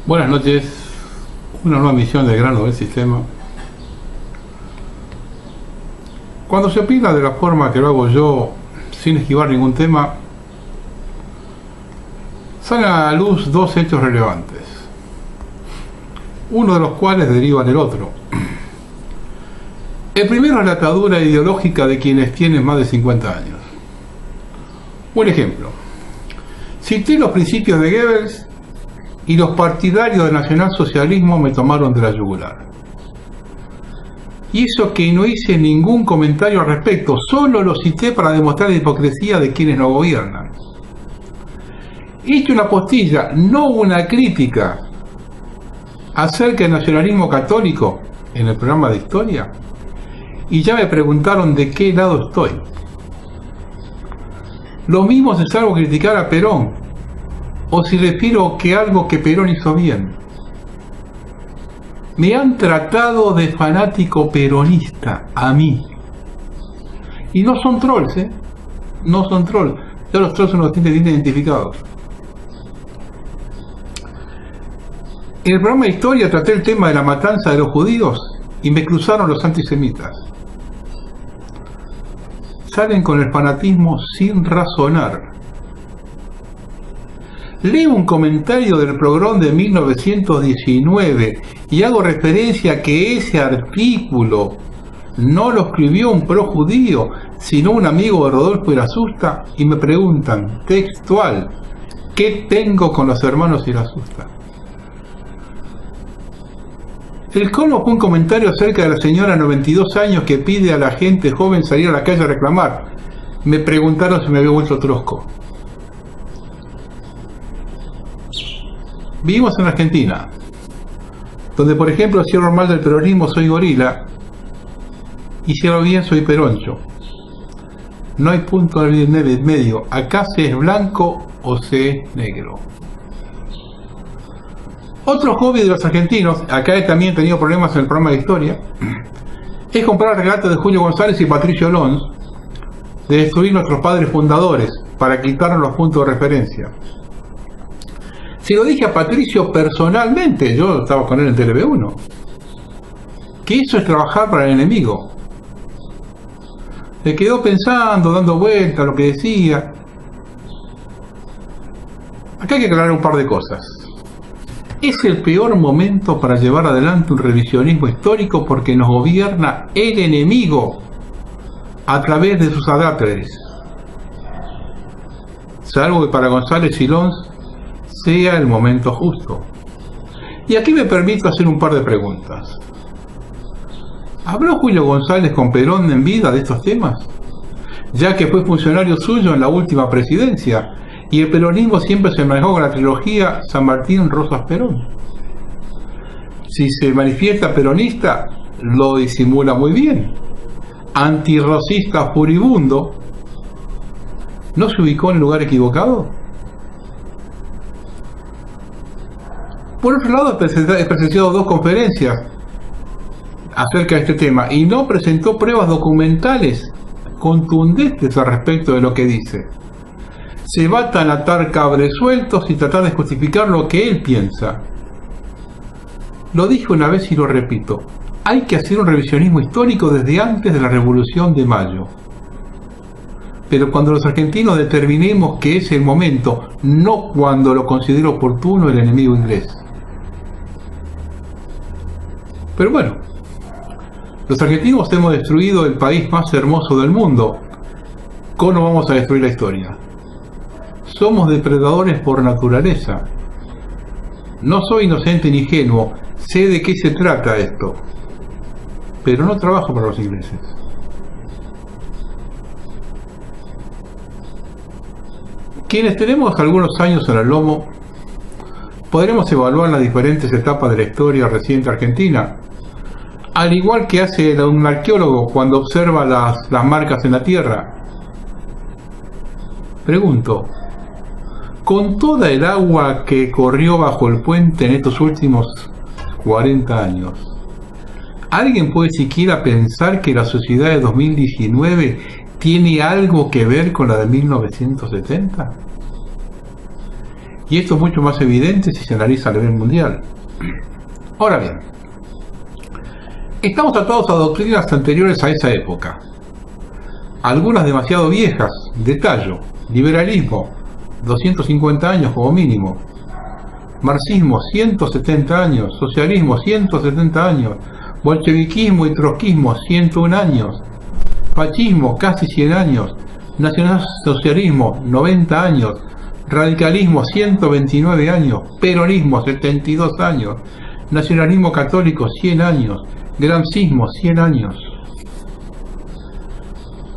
Buenas noches, una nueva emisión de Grano del Sistema. Cuando se opina de la forma que lo hago yo, sin esquivar ningún tema, salen a la luz dos hechos relevantes, uno de los cuales deriva del otro. El primero es la atadura ideológica de quienes tienen más de 50 años. Un ejemplo: cité los principios de Goebbels y los partidarios del nacionalsocialismo me tomaron de la yugular. Y eso que no hice ningún comentario al respecto, solo lo cité para demostrar la hipocresía de quienes nos gobiernan. Hice una postilla, no una crítica, acerca del nacionalismo católico en el programa de historia, y ya me preguntaron de qué lado estoy. Lo mismo si salgo a criticar a Perón, o si refiero que algo que Perón hizo bien. Me han tratado de fanático peronista, a mí. Y no son trolls, no son trolls. Ya los trolls son los que tienen identificados. En el programa de historia traté el tema de la matanza de los judíos y me cruzaron los antisemitas. Salen con el fanatismo sin razonar. Leo un comentario del programa de 1919 y hago referencia a que ese artículo no lo escribió un pro-judío, sino un amigo de Rodolfo Irasusta, y me preguntan, textual, ¿qué tengo con los hermanos Irasusta? El colmo fue un comentario acerca de la señora de 92 años que pide a la gente joven salir a la calle a reclamar. Me preguntaron si me había vuelto trosco. Vivimos en Argentina, donde por ejemplo si hablo mal del peronismo soy gorila y si hablo bien soy peroncho. No hay punto de medio, acá se es blanco o se es negro. Otro hobby de los argentinos, acá he también tenido problemas en el programa de historia, es comprar relatos de Julio González y Patricio Lons de destruir nuestros padres fundadores para quitarnos los puntos de referencia. Se lo dije a Patricio personalmente, yo estaba con él en TV1, que eso es trabajar para el enemigo. Se quedó pensando, dando vuelta a lo que decía. Acá hay que aclarar un par de cosas. Es el peor momento para llevar adelante un revisionismo histórico porque nos gobierna el enemigo a través de sus adláteres. Salvo que para González y Lons sea el momento justo. Y aquí me permito hacer un par de preguntas. ¿Habló Julio González con Perón en vida de estos temas? Ya que fue funcionario suyo en la última presidencia, y el peronismo siempre se manejó con la trilogía San Martín, Rosas, Perón. Si se manifiesta peronista, lo disimula muy bien. Antirrosista furibundo, ¿no se ubicó en el lugar equivocado? Por otro lado, he presenciado dos conferencias acerca de este tema y no presentó pruebas documentales contundentes al respecto de lo que dice. Se batan a atar cabres sueltos y tratar de justificar lo que él piensa. Lo dije una vez y lo repito, hay que hacer un revisionismo histórico desde antes de la Revolución de Mayo. Pero cuando los argentinos determinemos que es el momento, no cuando lo considere oportuno el enemigo inglés. Pero bueno, los argentinos hemos destruido el país más hermoso del mundo. ¿Cómo vamos a destruir la historia? Somos depredadores por naturaleza. No soy inocente ni ingenuo, sé de qué se trata esto, pero no trabajo para los ingleses. Quienes tenemos algunos años en el lomo, podremos evaluar las diferentes etapas de la historia reciente argentina, al igual que hace un arqueólogo cuando observa las marcas en la tierra. Pregunto, con toda el agua que corrió bajo el puente en estos últimos 40 años, ¿alguien puede siquiera pensar que la sociedad de 2019 tiene algo que ver con la de 1970? Y esto es mucho más evidente si se analiza a nivel mundial. Ahora bien, estamos atados a doctrinas anteriores a esa época, algunas demasiado viejas, de tallo: liberalismo, 250 años como mínimo; marxismo, 170 años; socialismo, 170 años; bolcheviquismo y trotskismo, 101 años; fascismo, casi 100 años; nacionalsocialismo, 90 años; radicalismo, 129 años; peronismo, 72 años; nacionalismo católico, 100 años; gramscismo, 100 años.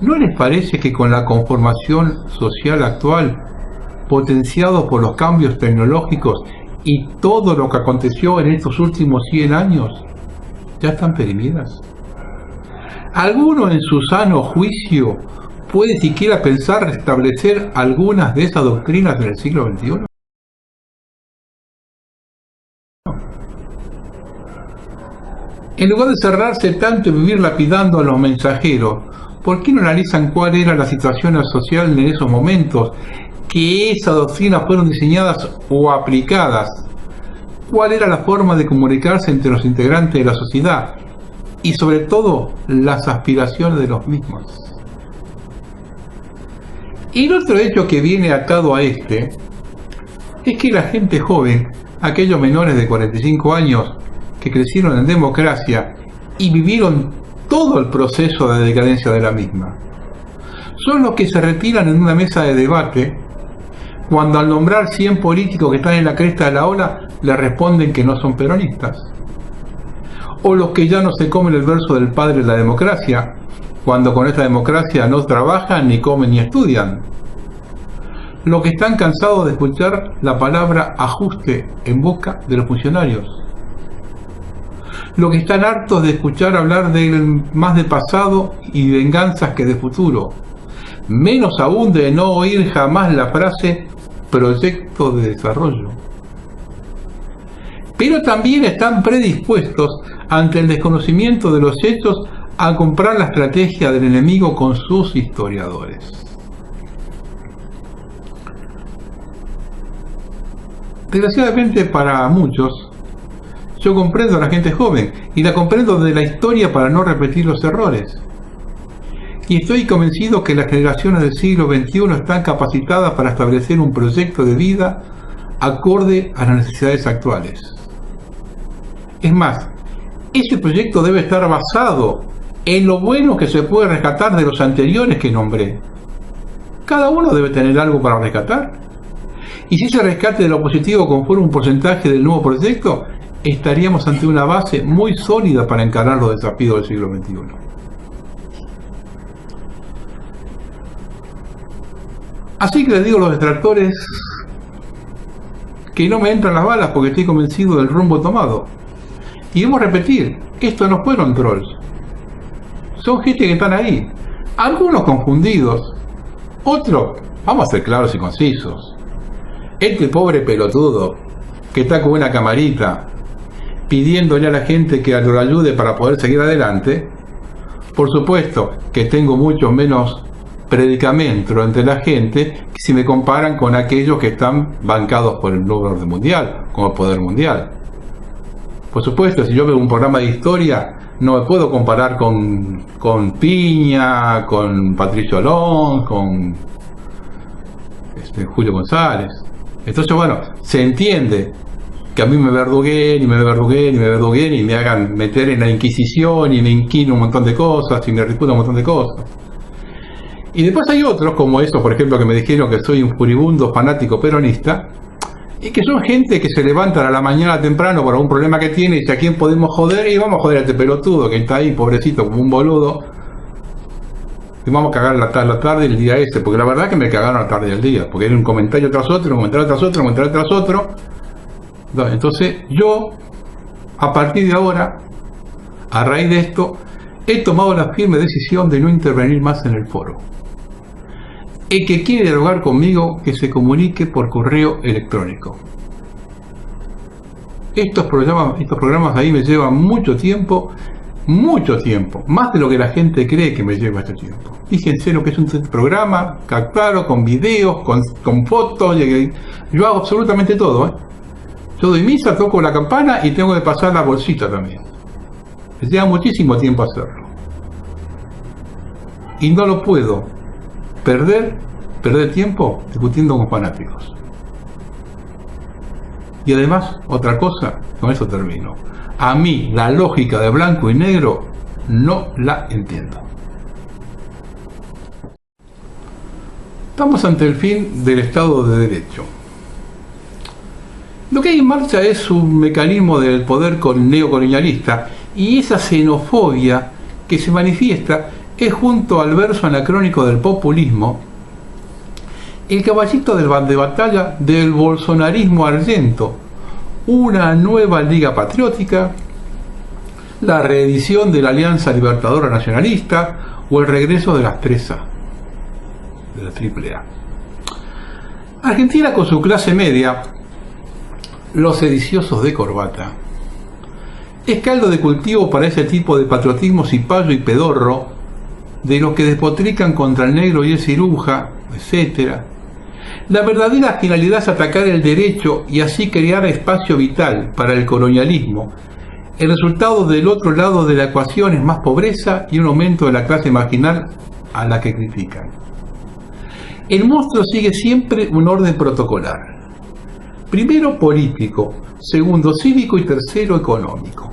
¿No les parece que con la conformación social actual, potenciado por los cambios tecnológicos y todo lo que aconteció en estos últimos 100 años, ya están perimidas? ¿Alguno en su sano juicio puede siquiera pensar restablecer algunas de esas doctrinas del siglo XXI? En lugar de cerrarse tanto y vivir lapidando a los mensajeros, ¿por qué no analizan cuál era la situación social en esos momentos, que esas doctrinas fueron diseñadas o aplicadas? ¿Cuál era la forma de comunicarse entre los integrantes de la sociedad? Y sobre todo, las aspiraciones de los mismos. Y el otro hecho que viene atado a este, es que la gente joven, aquellos menores de 45 años, que crecieron en democracia y vivieron todo el proceso de decadencia de la misma, son los que se retiran en una mesa de debate cuando al nombrar 100 políticos que están en la cresta de la ola le responden que no son peronistas, o los que ya no se comen el verso del padre de la democracia cuando con esta democracia no trabajan, ni comen, ni estudian, los que están cansados de escuchar la palabra ajuste en boca de los funcionarios, los que están hartos de escuchar hablar más de pasado y venganzas que de futuro, menos aún de no oír jamás la frase proyecto de desarrollo. Pero también están predispuestos, ante el desconocimiento de los hechos, a comprar la estrategia del enemigo con sus historiadores. Desgraciadamente para muchos, yo comprendo a la gente joven, y la comprendo de la historia para no repetir los errores. Y estoy convencido que las generaciones del siglo XXI están capacitadas para establecer un proyecto de vida acorde a las necesidades actuales. Es más, ese proyecto debe estar basado en lo bueno que se puede rescatar de los anteriores que nombré. Cada uno debe tener algo para rescatar. Y si ese rescate de lo positivo conforma un porcentaje del nuevo proyecto, estaríamos ante una base muy sólida para encarar los desafíos del siglo XXI. Así que les digo a los detractores que no me entran las balas porque estoy convencido del rumbo tomado. Y debemos repetir, estos no fueron trolls. Son gente que están ahí. Algunos confundidos. Otros, vamos a ser claros y concisos. Este pobre pelotudo que está con una camarita pidiéndole a la gente que lo ayude para poder seguir adelante, por supuesto que tengo mucho menos predicamento entre la gente que si me comparan con aquellos que están bancados por el nuevo orden mundial, como el poder mundial. Por supuesto, si yo veo un programa de historia, no me puedo comparar con Piña, con Patricio Alón, con Julio González. Entonces, bueno, se entiende que a mí me verduguen, y me verduguen, y me verduguen, y me hagan meter en la Inquisición, y me inquino un montón de cosas, y me reputan un montón de cosas. Y después hay otros, como esos, por ejemplo, que me dijeron que soy un furibundo fanático peronista, y que son gente que se levantan a la mañana temprano por algún problema que tiene, y dice, ¿a quién podemos joder? Y vamos a joder a este pelotudo que está ahí, pobrecito, como un boludo, y vamos a cagar la tarde y el día ese, porque la verdad es que me cagaron la tarde y el día, porque era un comentario tras otro, un comentario tras otro, un comentario tras otro. Entonces yo, a partir de ahora, a raíz de esto, he tomado la firme decisión de no intervenir más en el foro. El que quiere dialogar conmigo, que se comunique por correo electrónico. Estos programas ahí me llevan mucho tiempo mucho tiempo, más de lo que la gente cree que me lleva este tiempo. Fíjense lo que es un programa, claro, con videos, con fotos, yo hago absolutamente todo, ¿eh? Yo doy misa, toco la campana y tengo que pasar la bolsita también. Me lleva muchísimo tiempo hacerlo. Y no lo puedo perder tiempo discutiendo con fanáticos. Y además, otra cosa, con eso termino. A mí la lógica de blanco y negro no la entiendo. Estamos ante el fin del Estado de Derecho. Lo que hay en marcha es un mecanismo del poder neocolonialista, y esa xenofobia que se manifiesta es, junto al verso anacrónico del populismo, el caballito de batalla del bolsonarismo argento, una nueva liga patriótica, la reedición de la Alianza Libertadora Nacionalista o el regreso de las 3A, de la AAA. Argentina, con su clase media, los sediciosos de corbata, es caldo de cultivo para ese tipo de patriotismo cipayo y pedorro, de los que despotrican contra el negro y el ciruja, etc. La verdadera finalidad es atacar el derecho y así crear espacio vital para el colonialismo. El resultado del otro lado de la ecuación es más pobreza y un aumento de la clase marginal a la que critican. El monstruo sigue siempre un orden protocolar. Primero político, segundo cívico y tercero económico.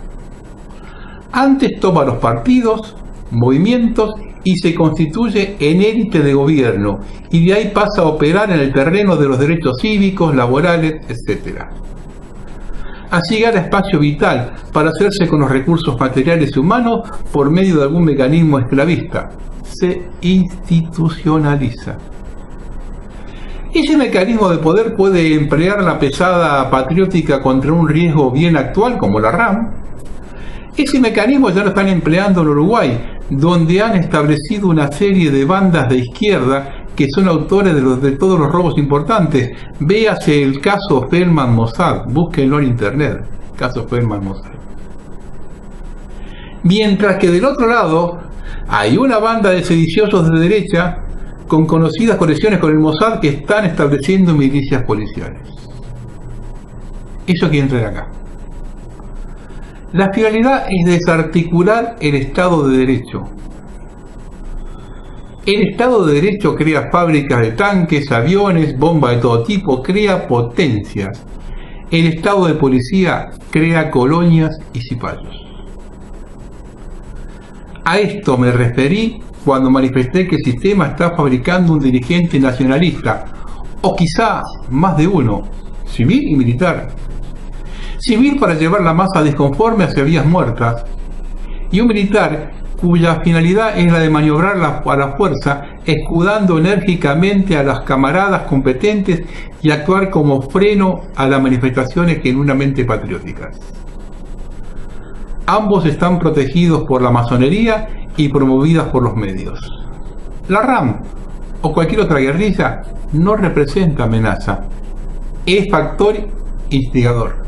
Antes toma los partidos, movimientos y se constituye en élite de gobierno, y de ahí pasa a operar en el terreno de los derechos cívicos, laborales, etc. Así gana espacio vital para hacerse con los recursos materiales y humanos por medio de algún mecanismo esclavista. Se institucionaliza. Ese mecanismo de poder puede emplear la pesada patriótica contra un riesgo bien actual como la RAM. Ese mecanismo ya lo están empleando en Uruguay, donde han establecido una serie de bandas de izquierda que son autores de todos los robos importantes. Véase el caso Feldman-Mossad, búsquenlo en internet, caso Feldman-Mossad. Mientras que del otro lado hay una banda de sediciosos de derecha con conocidas conexiones con el Mossad que están estableciendo milicias policiales. Eso que entra acá. La finalidad es desarticular el Estado de Derecho. El Estado de Derecho crea fábricas de tanques, aviones, bombas de todo tipo, crea potencias. El Estado de Policía crea colonias y cipayos. A esto me referí cuando manifesté que el sistema está fabricando un dirigente nacionalista, o quizá más de uno, civil y militar. Civil para llevar la masa disconforme hacia vías muertas, y un militar cuya finalidad es la de maniobrar a la fuerza, escudando enérgicamente a las camaradas competentes y actuar como freno a las manifestaciones genuinamente patrióticas. Ambos están protegidos por la masonería y promovidas por los medios. La RAM o cualquier otra guerrilla no representa amenaza, es factor instigador.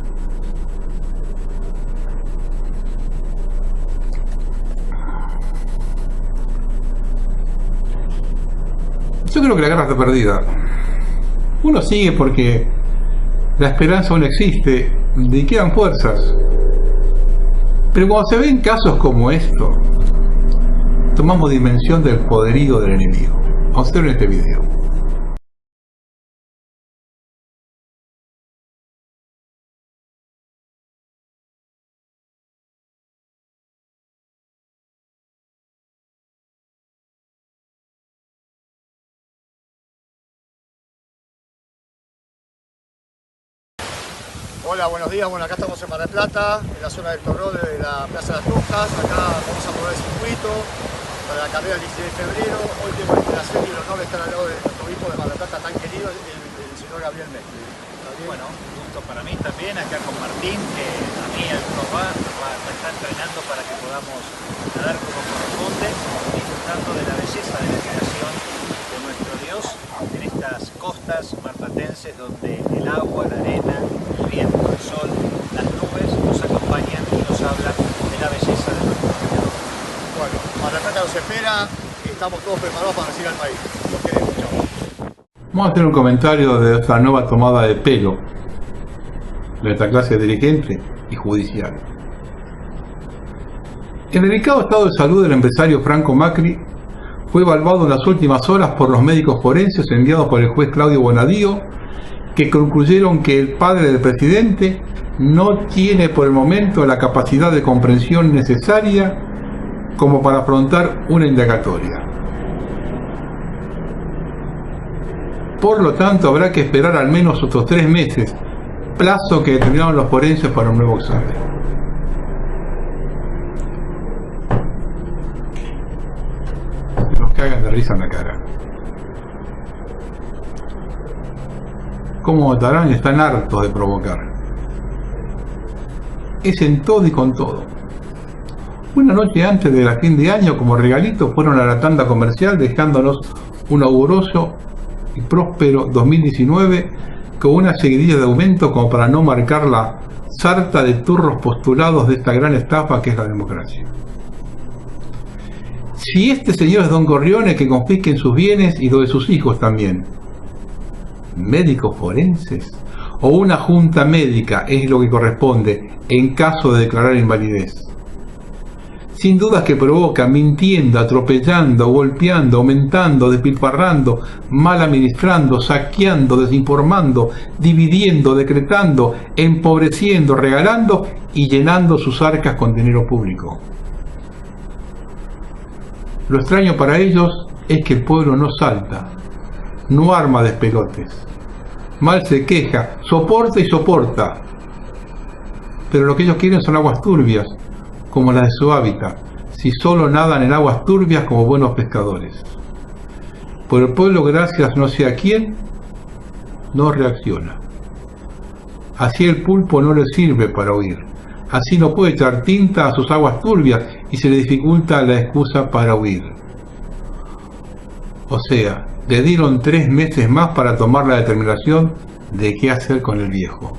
Yo creo que la guerra está perdida. Uno sigue porque la esperanza aún existe y quedan fuerzas. Pero cuando se ven casos como esto, tomamos dimensión del poderío del enemigo. Vamos a hacerlo en este video. Hola, buenos días. Bueno, acá estamos en Mar del Plata, en la zona del Torrón de la Plaza de las Tujas. Acá vamos a probar el circuito para la carrera del 16 de febrero. Hoy tengo el placer y el honor de estar al lado de nuestro obispo de Mar del Plata tan querido, el señor Gabriel Mestre. Bueno, un gusto para mí también, acá con Martín, que a mí algunos me está entrenando para que podamos nadar como corresponde, disfrutando de la belleza de la creación de nuestro Dios en estas costas marplatenses donde el agua, la arena, el viento, el sol, las nubes nos acompañan y nos hablan de la belleza de nuestro Dios. y estamos todos preparados para recibir al país. Los queremos, chao. Vamos a hacer un comentario de esta nueva tomada de pelo de esta clase dirigente y judicial. El delicado estado de salud del empresario Franco Macri fue evaluado en las últimas horas por los médicos forenses enviados por el juez Claudio Bonadío, que concluyeron que el padre del presidente no tiene por el momento la capacidad de comprensión necesaria como para afrontar una indagatoria. Por lo tanto, habrá que esperar al menos otros 3 meses, plazo que determinaron los forenses para un nuevo examen. Nos cagan de risa en la cara. Como notarán, están hartos de provocar. Es en todo y con todo. Una noche antes de la fin de año, como regalito, fueron a la tanda comercial dejándonos un auguroso y próspero 2019 con una seguidilla de aumentos como para no marcar la sarta de turros postulados de esta gran estafa que es la democracia. Si este señor es don Corleone, que confisquen sus bienes y los de sus hijos también. ¿Médicos forenses? ¿O una junta médica es lo que corresponde en caso de declarar invalidez? Sin dudas que provoca mintiendo, atropellando, golpeando, aumentando, despilfarrando, mal administrando, saqueando, desinformando, dividiendo, decretando, empobreciendo, regalando y llenando sus arcas con dinero público. Lo extraño para ellos es que el pueblo no salta, no arma despelotes, mal se queja, soporta y soporta, pero lo que ellos quieren son aguas turbias, como las de su hábitat, si solo nadan en aguas turbias como buenos pescadores. Por el pueblo, gracias no sé a quién, no reacciona. Así el pulpo no le sirve para huir, así no puede echar tinta a sus aguas turbias y se le dificulta la excusa para huir. O sea, le dieron 3 meses más para tomar la determinación de qué hacer con el viejo.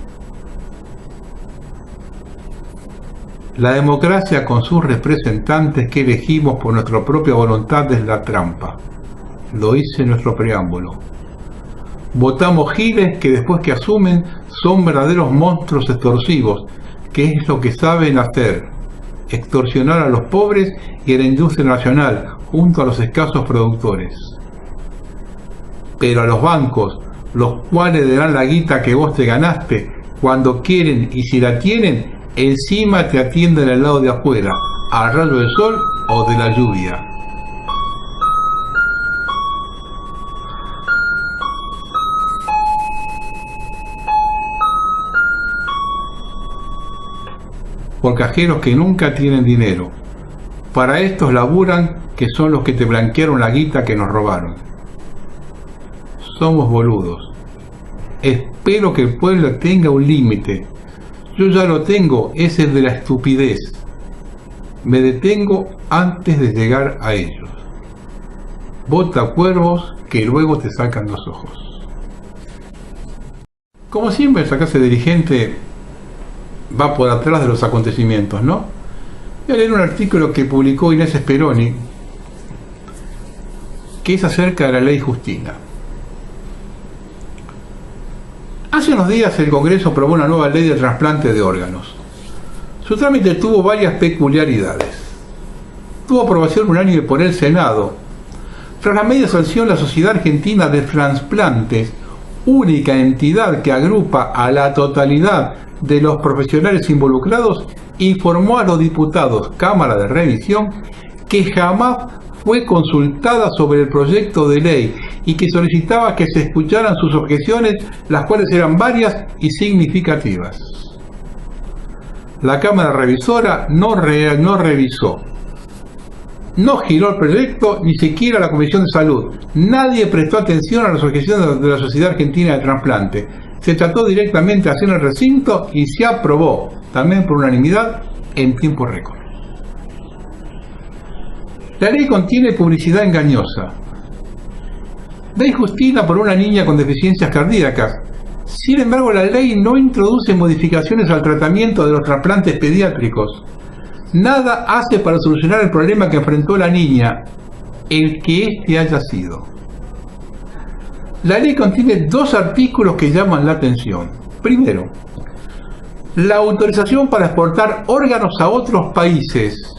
La democracia con sus representantes que elegimos por nuestra propia voluntad es la trampa. Lo dice nuestro preámbulo. Votamos giles que después que asumen son verdaderos monstruos extorsivos, que es lo que saben hacer: extorsionar a los pobres y a la industria nacional junto a los escasos productores. Pero a los bancos, los cuales le dan la guita que vos te ganaste, cuando quieren y si la tienen, encima te atienden al lado de afuera, al rayo del sol o de la lluvia. Por cajeros que nunca tienen dinero. Para estos laburan, que son los que te blanquearon la guita que nos robaron. Somos boludos. Espero que el pueblo tenga un límite. Yo ya lo tengo, es el de la estupidez. Me detengo antes de llegar a ellos. Vota cuervos que luego te sacan los ojos. Como siempre, esa clase dirigente va por atrás de los acontecimientos, ¿no? Voy a leer un artículo que publicó Inés Speroni, que es acerca de la ley Justina. Hace unos días el Congreso aprobó una nueva ley de trasplante de órganos. Su trámite tuvo varias peculiaridades. Tuvo aprobación unánime por el Senado. Tras la media sanción, la Sociedad Argentina de Transplantes, única entidad que agrupa a la totalidad de los profesionales involucrados, informó a los diputados, Cámara de Revisión, que jamás fue consultada sobre el proyecto de ley y que solicitaba que se escucharan sus objeciones, las cuales eran varias y significativas. La Cámara Revisora no revisó, no giró el proyecto, ni siquiera la Comisión de Salud. Nadie prestó atención a las objeciones de la Sociedad Argentina de Trasplante. Se trató directamente de hacer el recinto y se aprobó, también por unanimidad, en tiempo récord. La ley contiene publicidad engañosa. Ley Justina por una niña con deficiencias cardíacas. Sin embargo, la ley no introduce modificaciones al tratamiento de los trasplantes pediátricos. Nada hace para solucionar el problema que enfrentó la niña. el que éste haya sido. La ley contiene dos artículos que llaman la atención. Primero, la autorización para exportar órganos a otros países.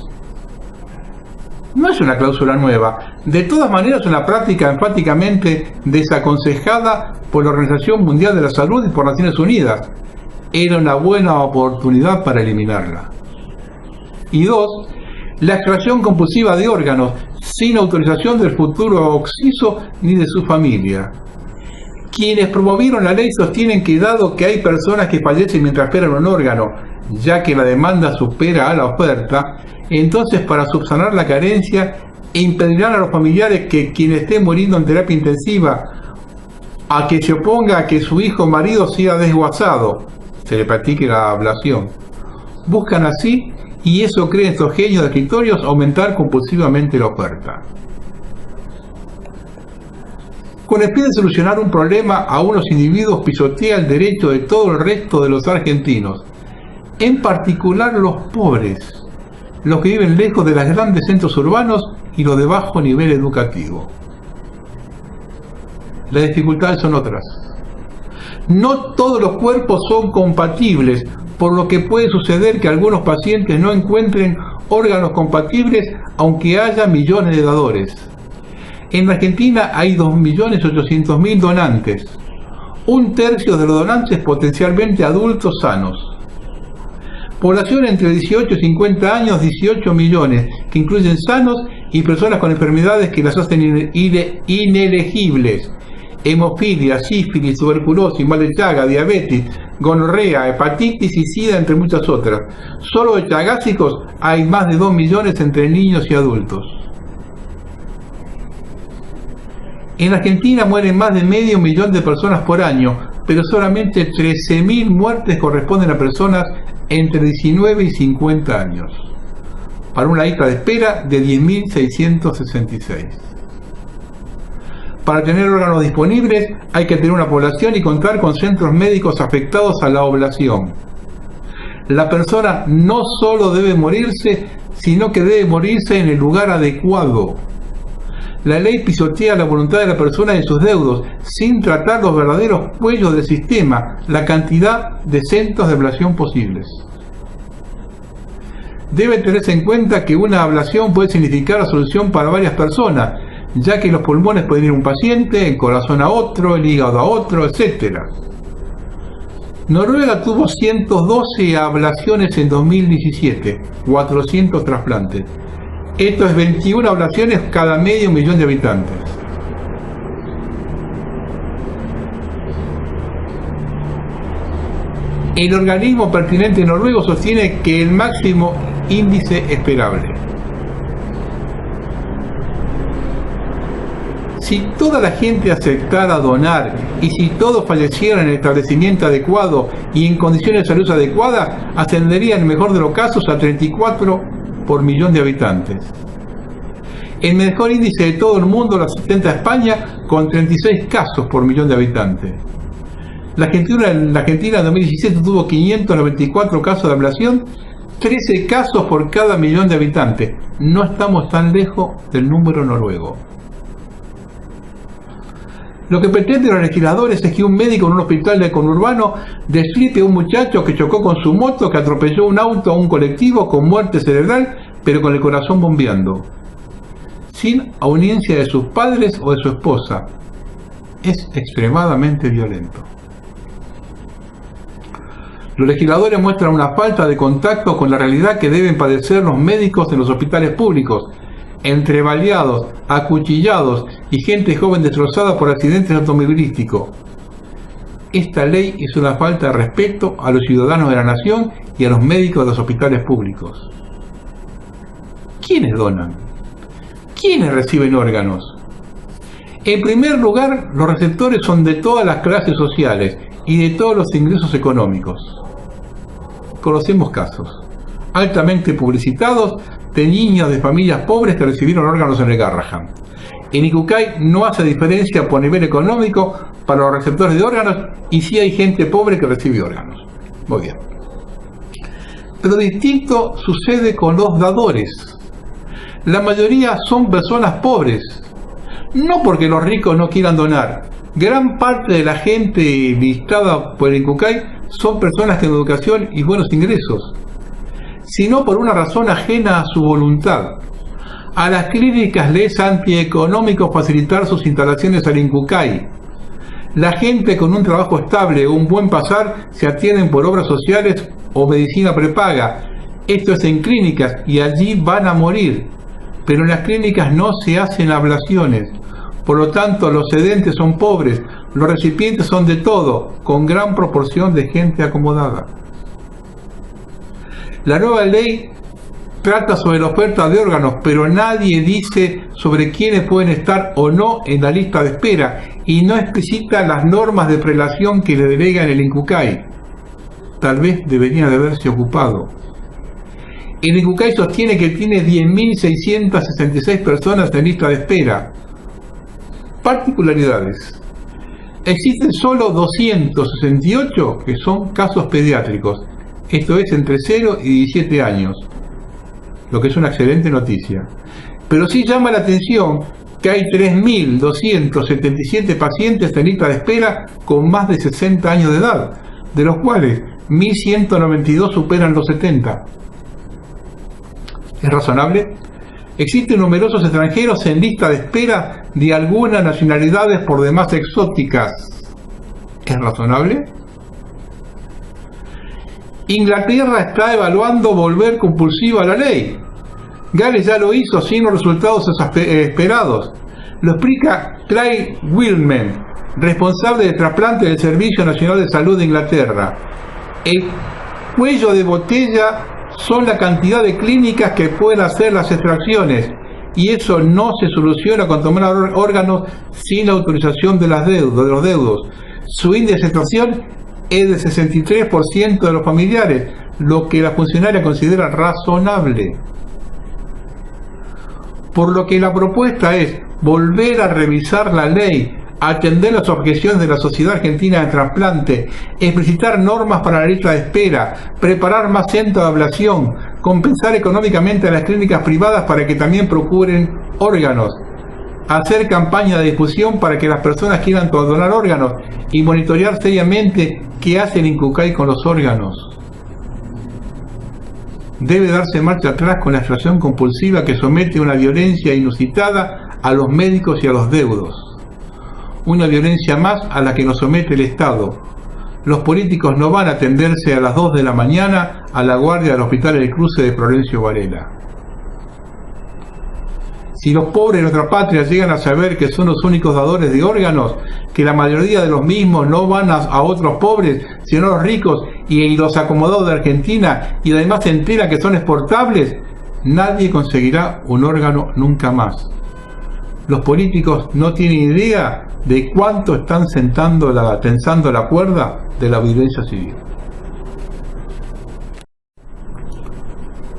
No es una cláusula nueva, de todas maneras es una práctica enfáticamente desaconsejada por la Organización Mundial de la Salud y por Naciones Unidas. Era una buena oportunidad para eliminarla. Y dos, la extracción compulsiva de órganos sin autorización del futuro occiso ni de su familia. Quienes promovieron la ley sostienen que dado que hay personas que fallecen mientras esperan un órgano, ya que la demanda supera a la oferta, entonces para subsanar la carencia impedirán a los familiares que quien esté muriendo en terapia intensiva a que se oponga a que su hijo o marido sea desguazado, se le practique la ablación. Buscan así, y eso creen estos genios de escritorios, aumentar compulsivamente la oferta. Con el fin de solucionar un problema a unos individuos pisotea el derecho de todo el resto de los argentinos, en particular los pobres, los que viven lejos de los grandes centros urbanos y los de bajo nivel educativo. Las dificultades son otras. No todos los cuerpos son compatibles, por lo que puede suceder que algunos pacientes no encuentren órganos compatibles aunque haya millones de dadores. En la Argentina hay 2.800.000 donantes, un tercio de los donantes potencialmente adultos sanos. Población entre 18 y 50 años, 18 millones, que incluyen sanos y personas con enfermedades que las hacen inelegibles. Hemofilia, sífilis, tuberculosis, mal de Chagas, diabetes, gonorrea, hepatitis y sida, entre muchas otras. Solo de chagásicos hay más de 2 millones entre niños y adultos. En Argentina mueren más de medio millón de personas por año, pero solamente 13.000 muertes corresponden a personas entre 19 y 50 años, para una lista de espera de 10.666. Para tener órganos disponibles hay que tener una población y contar con centros médicos afectados a la oblación. La persona no solo debe morirse, sino que debe morirse en el lugar adecuado. La ley pisotea la voluntad de la persona y sus deudos, sin tratar los verdaderos cuellos del sistema, la cantidad de centros de ablación posibles. Debe tenerse en cuenta que una ablación puede significar la solución para varias personas, ya que los pulmones pueden ir a un paciente, el corazón a otro, el hígado a otro, etc. Noruega tuvo 112 ablaciones en 2017, 400 trasplantes. Esto es 21 ablaciones cada medio millón de habitantes. El organismo pertinente noruego sostiene que el máximo índice esperable. Si toda la gente aceptara donar y si todos fallecieran en el establecimiento adecuado y en condiciones de salud adecuadas, ascendería en el mejor de los casos a 34 por millón de habitantes. El mejor índice de todo el mundo lo ostenta España con 36 casos por millón de habitantes. La Argentina en 2017 tuvo 594 casos de ablación, 13 casos por cada millón de habitantes. No estamos tan lejos del número noruego. Lo que pretenden los legisladores es que un médico en un hospital de conurbano desflipe a un muchacho que chocó con su moto, que atropelló un auto a un colectivo con muerte cerebral, pero con el corazón bombeando, sin audiencia de sus padres o de su esposa. Es extremadamente violento. Los legisladores muestran una falta de contacto con la realidad que deben padecer los médicos en los hospitales públicos, entre baleados, acuchillados y gente joven destrozada por accidentes automovilísticos. Esta ley es una falta de respeto a los ciudadanos de la nación y a los médicos de los hospitales públicos. ¿Quiénes donan? ¿Quiénes reciben órganos? En primer lugar, los receptores son de todas las clases sociales y de todos los ingresos económicos. Conocemos casos altamente publicitados de niños de familias pobres que recibieron órganos en el Garrahan. En Iquique no hace diferencia por nivel económico para los receptores de órganos y sí hay gente pobre que recibe órganos. Muy bien. Pero distinto sucede con los dadores. La mayoría son personas pobres, no porque los ricos no quieran donar. Gran parte de la gente listada por el INCUCAI son personas con educación y buenos ingresos, sino por una razón ajena a su voluntad. A las clínicas les es antieconómico facilitar sus instalaciones al INCUCAI. La gente con un trabajo estable o un buen pasar se atienden por obras sociales o medicina prepaga. Esto es en clínicas y allí van a morir. Pero en las clínicas no se hacen ablaciones. Por lo tanto, los sedentes son pobres, los recipientes son de todo, con gran proporción de gente acomodada. La nueva ley trata sobre la oferta de órganos, pero nadie dice sobre quiénes pueden estar o no en la lista de espera y no explicita las normas de prelación que le delegan el INCUCAI. Tal vez debería de haberse ocupado. El INCUCAI sostiene que tiene 10.666 personas en lista de espera. Particularidades. Existen solo 268 que son casos pediátricos, esto es entre 0 y 17 años, lo que es una excelente noticia. Pero sí llama la atención que hay 3.277 pacientes en lista de espera con más de 60 años de edad, de los cuales 1.192 superan los 70. ¿Es razonable? Existen numerosos extranjeros en lista de espera de algunas nacionalidades por demás exóticas. ¿Es razonable? Inglaterra está evaluando volver compulsiva a la ley. Gales ya lo hizo sin los resultados esperados. Lo explica Craig Wilman, responsable de trasplante del Servicio Nacional de Salud de Inglaterra. El cuello de botella son la cantidad de clínicas que pueden hacer las extracciones, y eso no se soluciona con tomar órganos sin la autorización de los deudos. Su índice de aceptación es del 63% de los familiares, lo que la funcionaria considera razonable. Por lo que la propuesta es volver a revisar la ley, atender las objeciones de la Sociedad Argentina de Trasplante, explicitar normas para la lista de espera, preparar más centros de ablación, compensar económicamente a las clínicas privadas para que también procuren órganos, hacer campaña de difusión para que las personas quieran donar órganos y monitorear seriamente qué hace el INCUCAI con los órganos. Debe darse marcha atrás con la extracción compulsiva que somete a una violencia inusitada a los médicos y a los deudos. Una violencia más a la que nos somete el Estado. Los políticos no van a atenderse a las 2 de la mañana a la guardia del Hospital El Cruce de Florencio Varela. Si los pobres de nuestra patria llegan a saber que son los únicos dadores de órganos, que la mayoría de los mismos no van a otros pobres, sino a los ricos y los acomodados de Argentina, y además se entera que son exportables, nadie conseguirá un órgano nunca más. Los políticos no tienen idea de cuánto están tensando la cuerda de la violencia civil.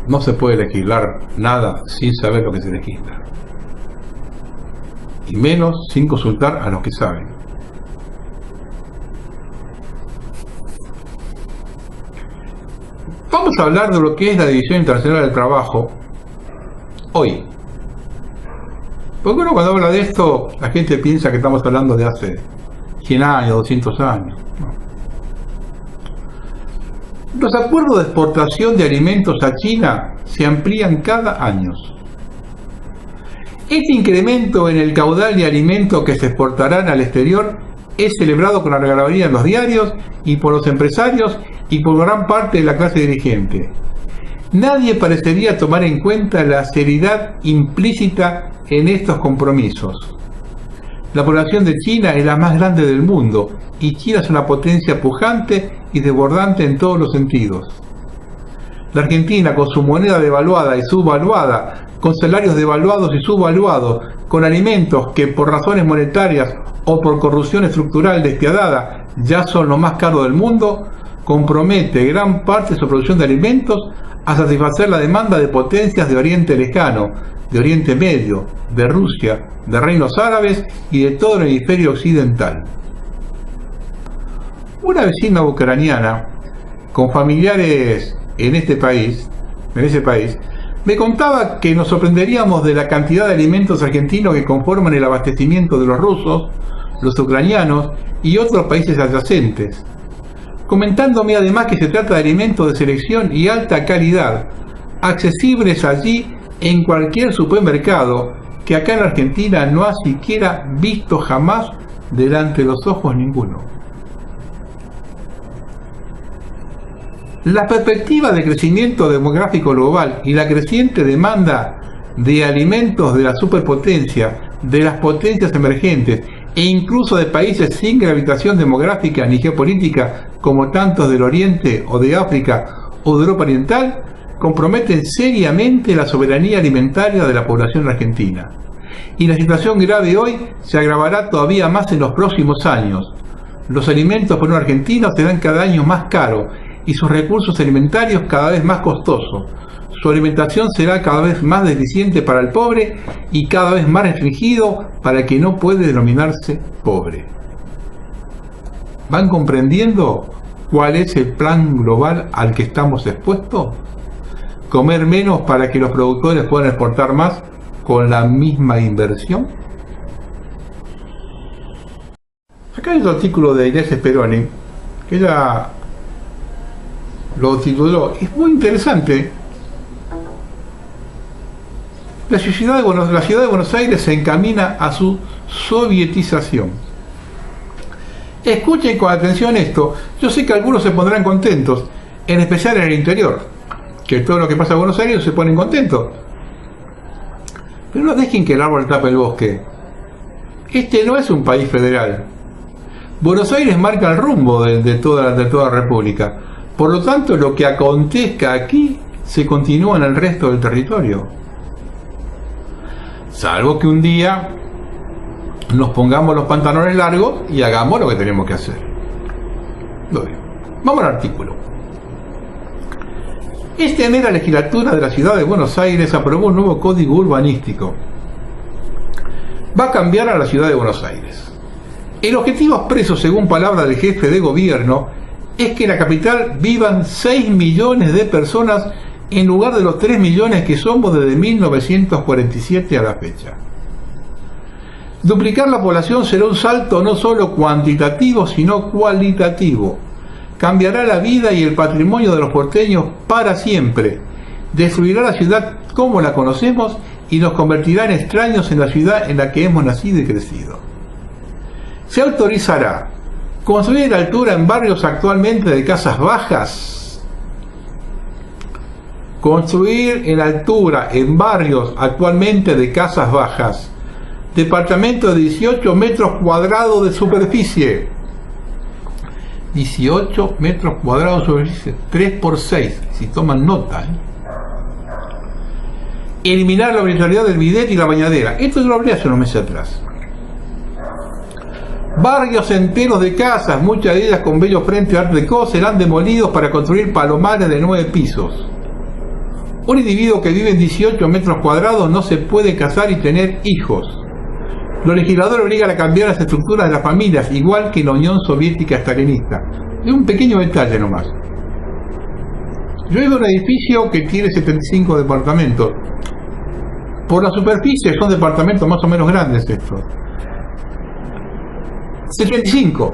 No se puede legislar nada sin saber lo que se legisla, y menos sin consultar a los que saben. Vamos a hablar de lo que es la División Internacional del Trabajo hoy. Porque uno cuando habla de esto, la gente piensa que estamos hablando de hace 100 años, 200 años. No. Los acuerdos de exportación de alimentos a China se amplían cada año. Este incremento en el caudal de alimentos que se exportarán al exterior es celebrado con algarabía en los diarios y por los empresarios y por gran parte de la clase dirigente. Nadie parecería tomar en cuenta la seriedad implícita en estos compromisos. La población de China es la más grande del mundo y China es una potencia pujante y desbordante en todos los sentidos. La Argentina, con su moneda devaluada y subvaluada, con salarios devaluados y subvaluados, con alimentos que por razones monetarias o por corrupción estructural despiadada ya son lo más caro del mundo, compromete gran parte de su producción de alimentos a satisfacer la demanda de potencias de Oriente Lejano, de Oriente Medio, de Rusia, de reinos árabes y de todo el hemisferio occidental. Una vecina ucraniana con familiares en ese país, Me contaba que nos sorprenderíamos de la cantidad de alimentos argentinos que conforman el abastecimiento de los rusos, los ucranianos y otros países adyacentes, comentándome además que se trata de alimentos de selección y alta calidad, accesibles allí en cualquier supermercado, que acá en Argentina no ha siquiera visto jamás delante de los ojos ninguno. La perspectiva de crecimiento demográfico global y la creciente demanda de alimentos de la superpotencia, de las potencias emergentes e incluso de países sin gravitación demográfica ni geopolítica como tantos del Oriente o de África o de Europa Oriental, comprometen seriamente la soberanía alimentaria de la población argentina. Y la situación grave hoy se agravará todavía más en los próximos años. Los alimentos para un argentino serán cada año más caros y sus recursos alimentarios cada vez más costosos. Su alimentación será cada vez más deficiente para el pobre y cada vez más restringido para el que no puede denominarse pobre. ¿Van comprendiendo cuál es el plan global al que estamos expuestos? ¿Comer menos para que los productores puedan exportar más con la misma inversión? Acá hay otro artículo de Inés Speroni, que ella lo tituló, es muy interesante. La ciudad de Buenos Aires se encamina a su sovietización. Escuchen con atención esto. Yo sé que algunos se pondrán contentos, en especial en el interior, que todo lo que pasa en Buenos Aires se ponen contentos. Pero no dejen que el árbol tape el bosque. Este no es un país federal. Buenos Aires marca el rumbo de toda la República. Por lo tanto, lo que acontezca aquí se continúa en el resto del territorio. Salvo que un día nos pongamos los pantalones largos y hagamos lo que tenemos que hacer. Vamos al artículo. Este mes la legislatura de la ciudad de Buenos Aires aprobó un nuevo código urbanístico. Va a cambiar a la ciudad de Buenos Aires. El objetivo expreso, según palabras del jefe de gobierno, es que en la capital vivan 6 millones de personas en lugar de los 3 millones que somos desde 1947 a la fecha. Duplicar la población será un salto no solo cuantitativo, sino cualitativo. Cambiará la vida y el patrimonio de los porteños para siempre. Destruirá la ciudad como la conocemos y nos convertirá en extraños en la ciudad en la que hemos nacido y crecido. Se autorizará construir en altura en barrios actualmente de casas bajas. Construir en altura en barrios actualmente de casas bajas. Departamento de 18 metros cuadrados de superficie. 18 metros cuadrados de superficie. 3 por 6. Si toman nota. Eliminar la obligatoriedad del bidet y la bañadera. Esto yo lo hablé hace unos meses atrás. Barrios enteros de casas, muchas de ellas con bello frente art déco, serán demolidos para construir palomares de 9 pisos. Un individuo que vive en 18 metros cuadrados no se puede casar y tener hijos. Los legisladores obligan a cambiar las estructuras de las familias, igual que en la Unión Soviética Stalinista. Es un pequeño detalle nomás. Yo vivo en un edificio que tiene 75 departamentos. Por la superficie son departamentos más o menos grandes estos. 75.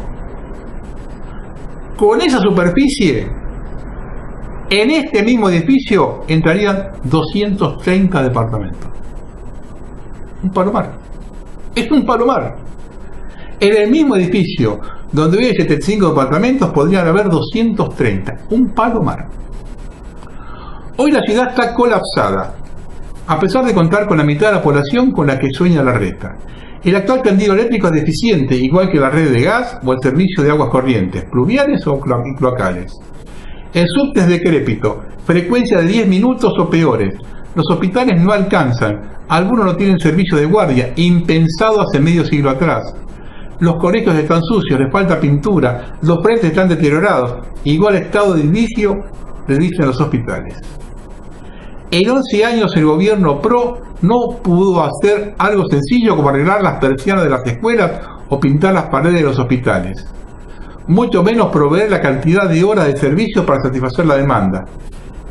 Con esa superficie, en este mismo edificio entrarían 230 departamentos. Un palomar. Es un palomar. En el mismo edificio donde hay 75 departamentos podrían haber 230. Un palomar. Hoy la ciudad está colapsada, a pesar de contar con la mitad de la población con la que sueña la reta. El actual tendido eléctrico es deficiente, igual que la red de gas o el servicio de aguas corrientes, pluviales o cloacales. El subte es decrépito, frecuencia de 10 minutos o peores. Los hospitales no alcanzan, algunos no tienen servicio de guardia, impensado hace medio siglo atrás. Los colegios están sucios, les falta pintura, los frentes están deteriorados, igual estado de inicio le dicen los hospitales. En 11 años el gobierno PRO no pudo hacer algo sencillo como arreglar las persianas de las escuelas o pintar las paredes de los hospitales. Mucho menos proveer la cantidad de horas de servicio para satisfacer la demanda.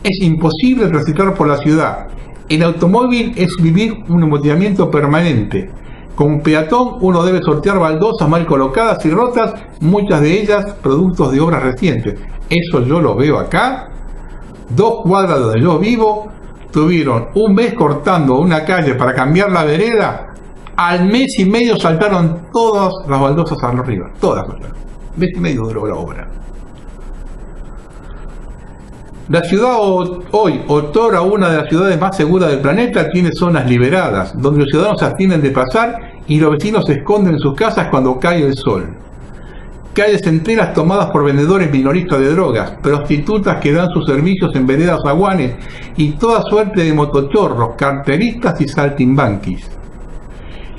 Es imposible transitar por la ciudad. El automóvil es vivir un embotellamiento permanente. Como peatón uno debe sortear baldosas mal colocadas y rotas, muchas de ellas productos de obras recientes. Eso yo lo veo acá. 2 cuadras donde yo vivo tuvieron un mes cortando una calle para cambiar la vereda. Al mes y medio saltaron todas las baldosas arriba, todas saltaron. Mes y medio duró la obra. La ciudad hoy, otrora una de las ciudades más seguras del planeta, tiene zonas liberadas, donde los ciudadanos se abstienen de pasar y los vecinos se esconden en sus casas cuando cae el sol. Calles enteras tomadas por vendedores minoristas de drogas, prostitutas que dan sus servicios en veredas zaguanes y toda suerte de motochorros, carteristas y saltimbanquis.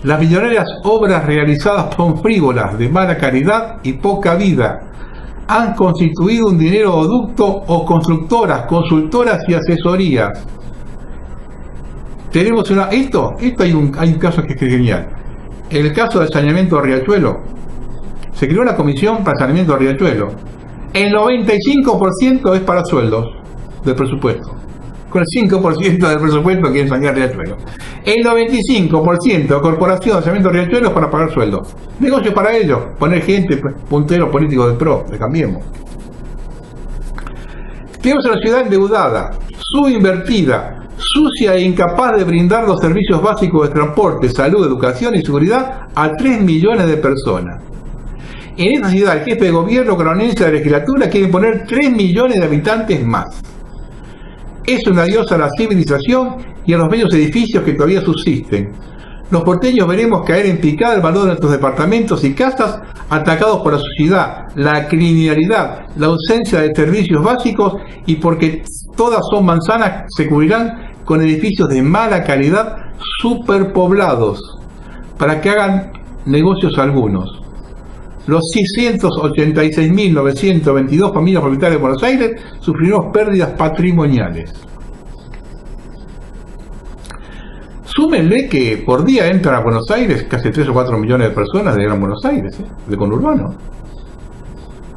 Las millonarias obras realizadas son frívolas, de mala calidad y poca vida. Han constituido un dineroducto o constructoras, consultoras y asesorías. Tenemos esto hay un caso que es genial. El caso del saneamiento de Riachuelo. Se creó una comisión para el saneamiento de Riachuelo. El 95% es para sueldos del presupuesto. Con el 5% del presupuesto quieren sanear Riachuelo. El 95% de corporación de saneamiento de Riachuelo es para pagar sueldos. Negocio para ellos, poner gente, punteros políticos del PRO, de Cambiemos. Tenemos a la ciudad endeudada, subinvertida, sucia e incapaz de brindar los servicios básicos de transporte, salud, educación y seguridad a 3 millones de personas. En esta ciudad, el jefe de gobierno cronense de la legislatura quiere poner 3 millones de habitantes más. Es un adiós a la civilización y a los bellos edificios que todavía subsisten. Los porteños veremos caer en picada el valor de nuestros departamentos y casas atacados por la sociedad, la criminalidad, la ausencia de servicios básicos y porque todas son manzanas se cubrirán con edificios de mala calidad superpoblados para que hagan negocios algunos. Los 686.922 familias propietarias de Buenos Aires sufrirán pérdidas patrimoniales. Súmenle que por día entran a Buenos Aires casi 3 o 4 millones de personas de Gran Buenos Aires, de conurbano.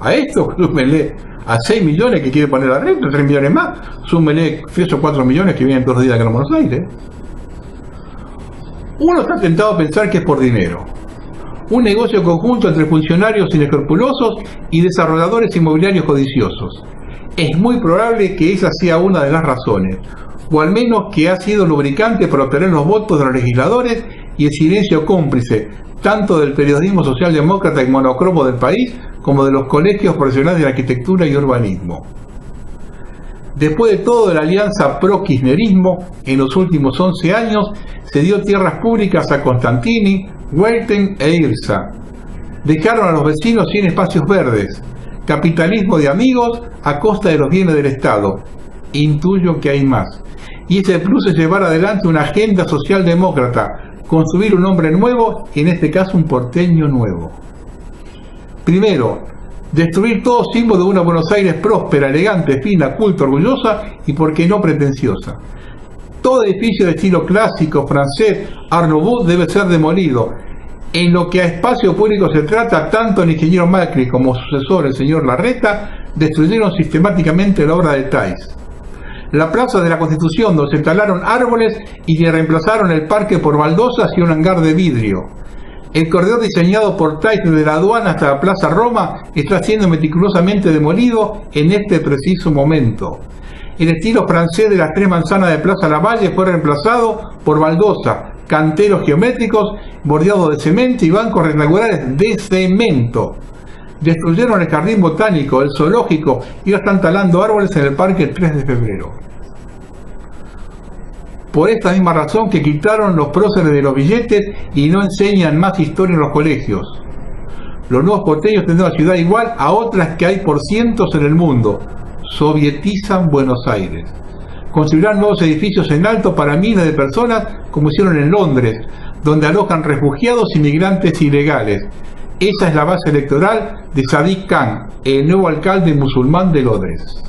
A esto súmenle a 6 millones que quiere poner adentro, 3 millones más, súmenle 3 o 4 millones que vienen todos los días de Gran Buenos Aires. Uno está tentado a pensar que es por dinero. Un negocio conjunto entre funcionarios inescrupulosos y desarrolladores inmobiliarios codiciosos. Es muy probable que esa sea una de las razones, o al menos que ha sido lubricante para obtener los votos de los legisladores y el silencio cómplice, tanto del periodismo socialdemócrata y monocromo del país, como de los colegios profesionales de arquitectura y urbanismo. Después de todo, de la alianza pro-kirchnerismo, en los últimos 11 años, se dio tierras públicas a Constantini, Welten e Irsa. Dejaron a los vecinos sin espacios verdes. Capitalismo de amigos a costa de los bienes del Estado. Intuyo que hay más. Y ese plus es llevar adelante una agenda socialdemócrata, construir un hombre nuevo, y en este caso un porteño nuevo. Primero, destruir todo símbolo de una Buenos Aires próspera, elegante, fina, culta, orgullosa y por qué no pretenciosa. Todo edificio de estilo clásico, francés, Art Nouveau debe ser demolido. En lo que a espacio público se trata, tanto el ingeniero Macri como su sucesor, el señor Larreta, destruyeron sistemáticamente la obra de Thais. La plaza de la Constitución, donde se talaron árboles y le reemplazaron el parque por baldosas y un hangar de vidrio. El corredor diseñado por Thais desde la aduana hasta la Plaza Roma está siendo meticulosamente demolido en este preciso momento. El estilo francés de las 3 manzanas de Plaza Lavalle fue reemplazado por baldosas, canteros geométricos, bordeados de cemento y bancos rectangulares de cemento. Destruyeron el jardín botánico, el zoológico y ahora están talando árboles en el parque 3 de febrero. Por esta misma razón que quitaron los próceres de los billetes y no enseñan más historia en los colegios. Los nuevos porteños tendrán una ciudad igual a otras que hay por cientos en el mundo. Sovietizan Buenos Aires. Construirán nuevos edificios en alto para miles de personas, como hicieron en Londres, donde alojan refugiados y migrantes ilegales. Esa es la base electoral de Sadiq Khan, el nuevo alcalde musulmán de Londres.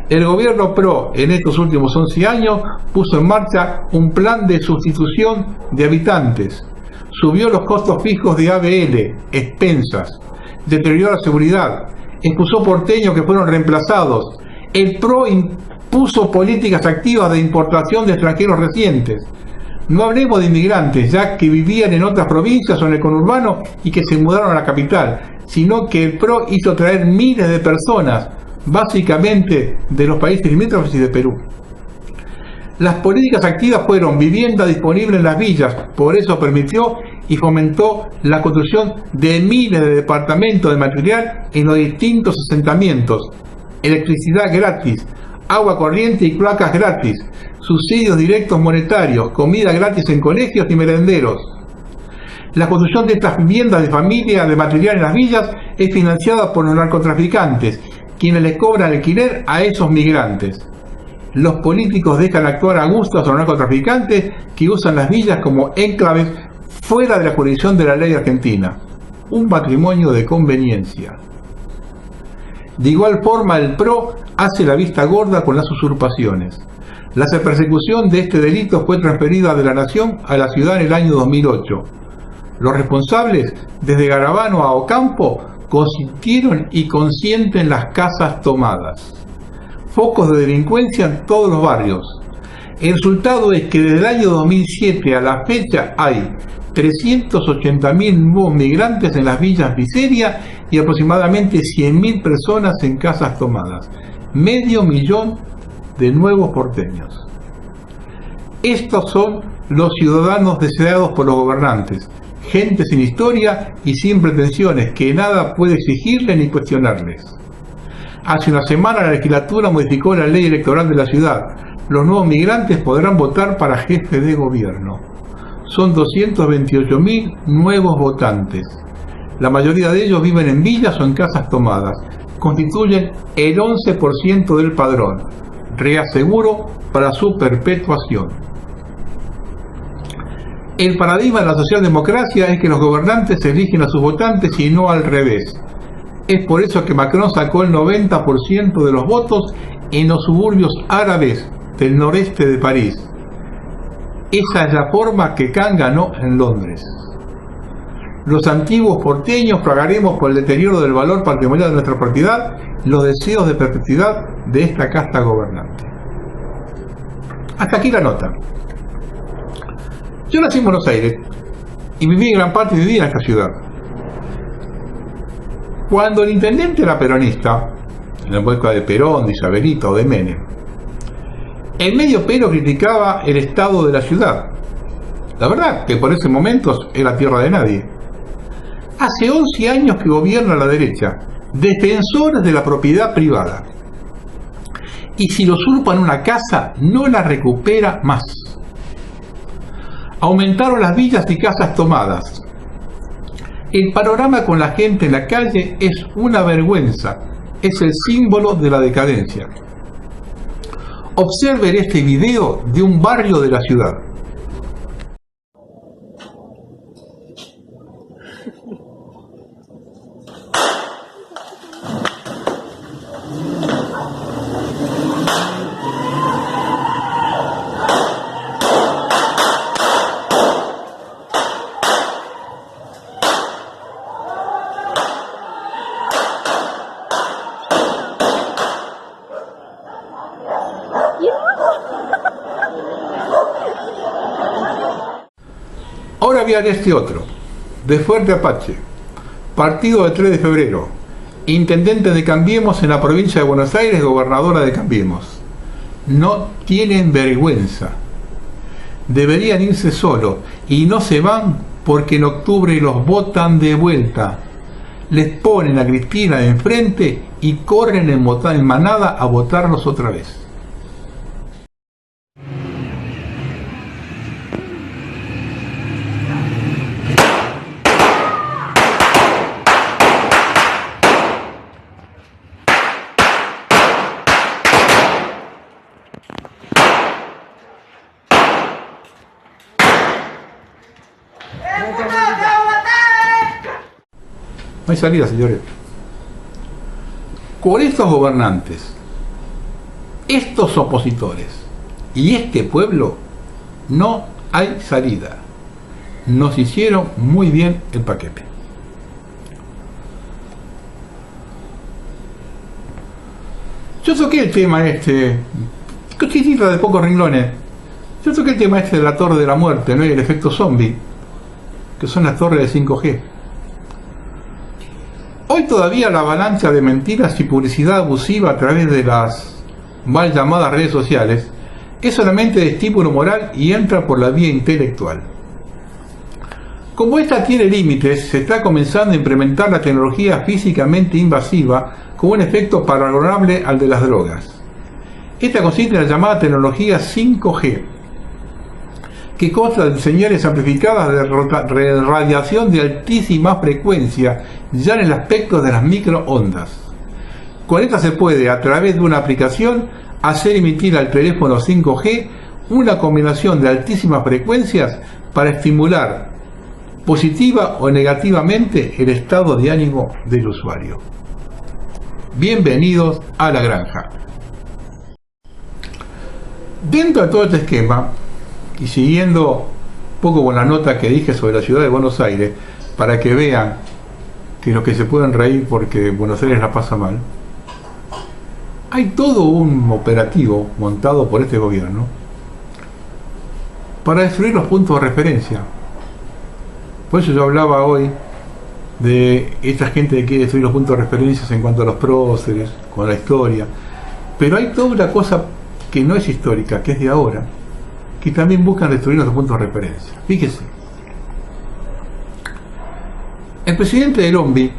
El gobierno PRO en estos últimos 11 años puso en marcha un plan de sustitución de habitantes, subió los costos fijos de ABL, expensas, deterioró la seguridad, expulsó porteños que fueron reemplazados. El PRO Puso políticas activas de importación de extranjeros recientes. No hablemos de inmigrantes, ya que vivían en otras provincias o en el conurbano y que se mudaron a la capital, sino que el PRO hizo traer miles de personas, básicamente de los países limítrofes y de Perú. Las políticas activas fueron vivienda disponible en las villas, por eso permitió y fomentó la construcción de miles de departamentos de material en los distintos asentamientos, electricidad gratis, agua corriente y cloacas gratis, subsidios directos monetarios, comida gratis en colegios y merenderos. La construcción de estas viviendas de familia de material en las villas es financiada por los narcotraficantes, quienes les cobran alquiler a esos migrantes. Los políticos dejan actuar a gusto a los narcotraficantes que usan las villas como enclaves fuera de la jurisdicción de la ley argentina. Un matrimonio de conveniencia. De igual forma, el PRO hace la vista gorda con las usurpaciones. La persecución de este delito fue transferida de la Nación a la ciudad en el año 2008. Los responsables, desde Garabano a Ocampo, consintieron y consienten las casas tomadas. Focos de delincuencia en todos los barrios. El resultado es que desde el año 2007 a la fecha hay 380.000 nuevos migrantes en las villas miseria y aproximadamente 100.000 personas en casas tomadas. 500.000 de nuevos porteños. Estos son los ciudadanos deseados por los gobernantes, gente sin historia y sin pretensiones, que nada puede exigirles ni cuestionarles. Hace una semana la legislatura modificó la ley electoral de la ciudad. Los nuevos migrantes podrán votar para jefe de gobierno. Son 228.000 nuevos votantes. La mayoría de ellos viven en villas o en casas tomadas. Constituyen el 11% del padrón. Reaseguro para su perpetuación. El paradigma de la socialdemocracia es que los gobernantes eligen a sus votantes y no al revés. Es por eso que Macron sacó el 90% de los votos en los suburbios árabes del noreste de París. Esa es la forma que Khan ganó en Londres. Los antiguos porteños pagaremos por el deterioro del valor patrimonial de nuestra propiedad los deseos de perpetuidad de esta casta gobernante. Hasta aquí la nota. Yo nací en Buenos Aires y viví gran parte de mi vida en esta ciudad. Cuando el intendente era peronista, en la época de Perón, de Isabelita o de Menem, el medio pelo criticaba el estado de la ciudad. La verdad que por ese momento era tierra de nadie. Hace 11 años que gobierna la derecha, defensores de la propiedad privada. Y si lo usurpan una casa, no la recupera más. Aumentaron las villas y casas tomadas. El panorama con la gente en la calle es una vergüenza, es el símbolo de la decadencia. Observen este video de un barrio de la ciudad. Ahora vean este otro, de Fuerte Apache, partido de 3 de febrero, intendente de Cambiemos en la provincia de Buenos Aires, gobernadora de Cambiemos. No tienen vergüenza. Deberían irse solos y no se van porque en octubre los votan de vuelta. Les ponen a Cristina de enfrente y corren en manada a votarlos otra vez. No hay salida, señores. Con estos gobernantes, estos opositores y este pueblo, no hay salida. Nos hicieron muy bien el paquete. Yo toqué el tema Cosita de pocos renglones. Yo toqué el tema este de la torre de la muerte, ¿no? Y el efecto zombie, que son las torres de 5G. Hoy todavía la avalancha de mentiras y publicidad abusiva a través de las mal llamadas redes sociales es solamente de estímulo moral y entra por la vía intelectual. Como esta tiene límites, se está comenzando a implementar la tecnología físicamente invasiva con un efecto paragonable al de las drogas. Esta consiste en la llamada tecnología 5G, que consta de señales amplificadas de radiación de altísima frecuencia, ya en el aspecto de las microondas. Con esta se puede, a través de una aplicación, hacer emitir al teléfono 5G una combinación de altísimas frecuencias para estimular positiva o negativamente el estado de ánimo del usuario. Bienvenidos a la granja. Dentro de todo este esquema, y siguiendo un poco con la nota que dije sobre la ciudad de Buenos Aires, para que vean que los que se pueden reír porque Buenos Aires la pasa mal, hay todo un operativo montado por este gobierno para destruir los puntos de referencia. Por eso yo hablaba hoy de esta gente que quiere destruir los puntos de referencia en cuanto a los próceres, con la historia. Pero hay toda una cosa que no es histórica, que es de ahora, que también buscan destruir los puntos de referencia. Fíjese. El presidente del OMBI,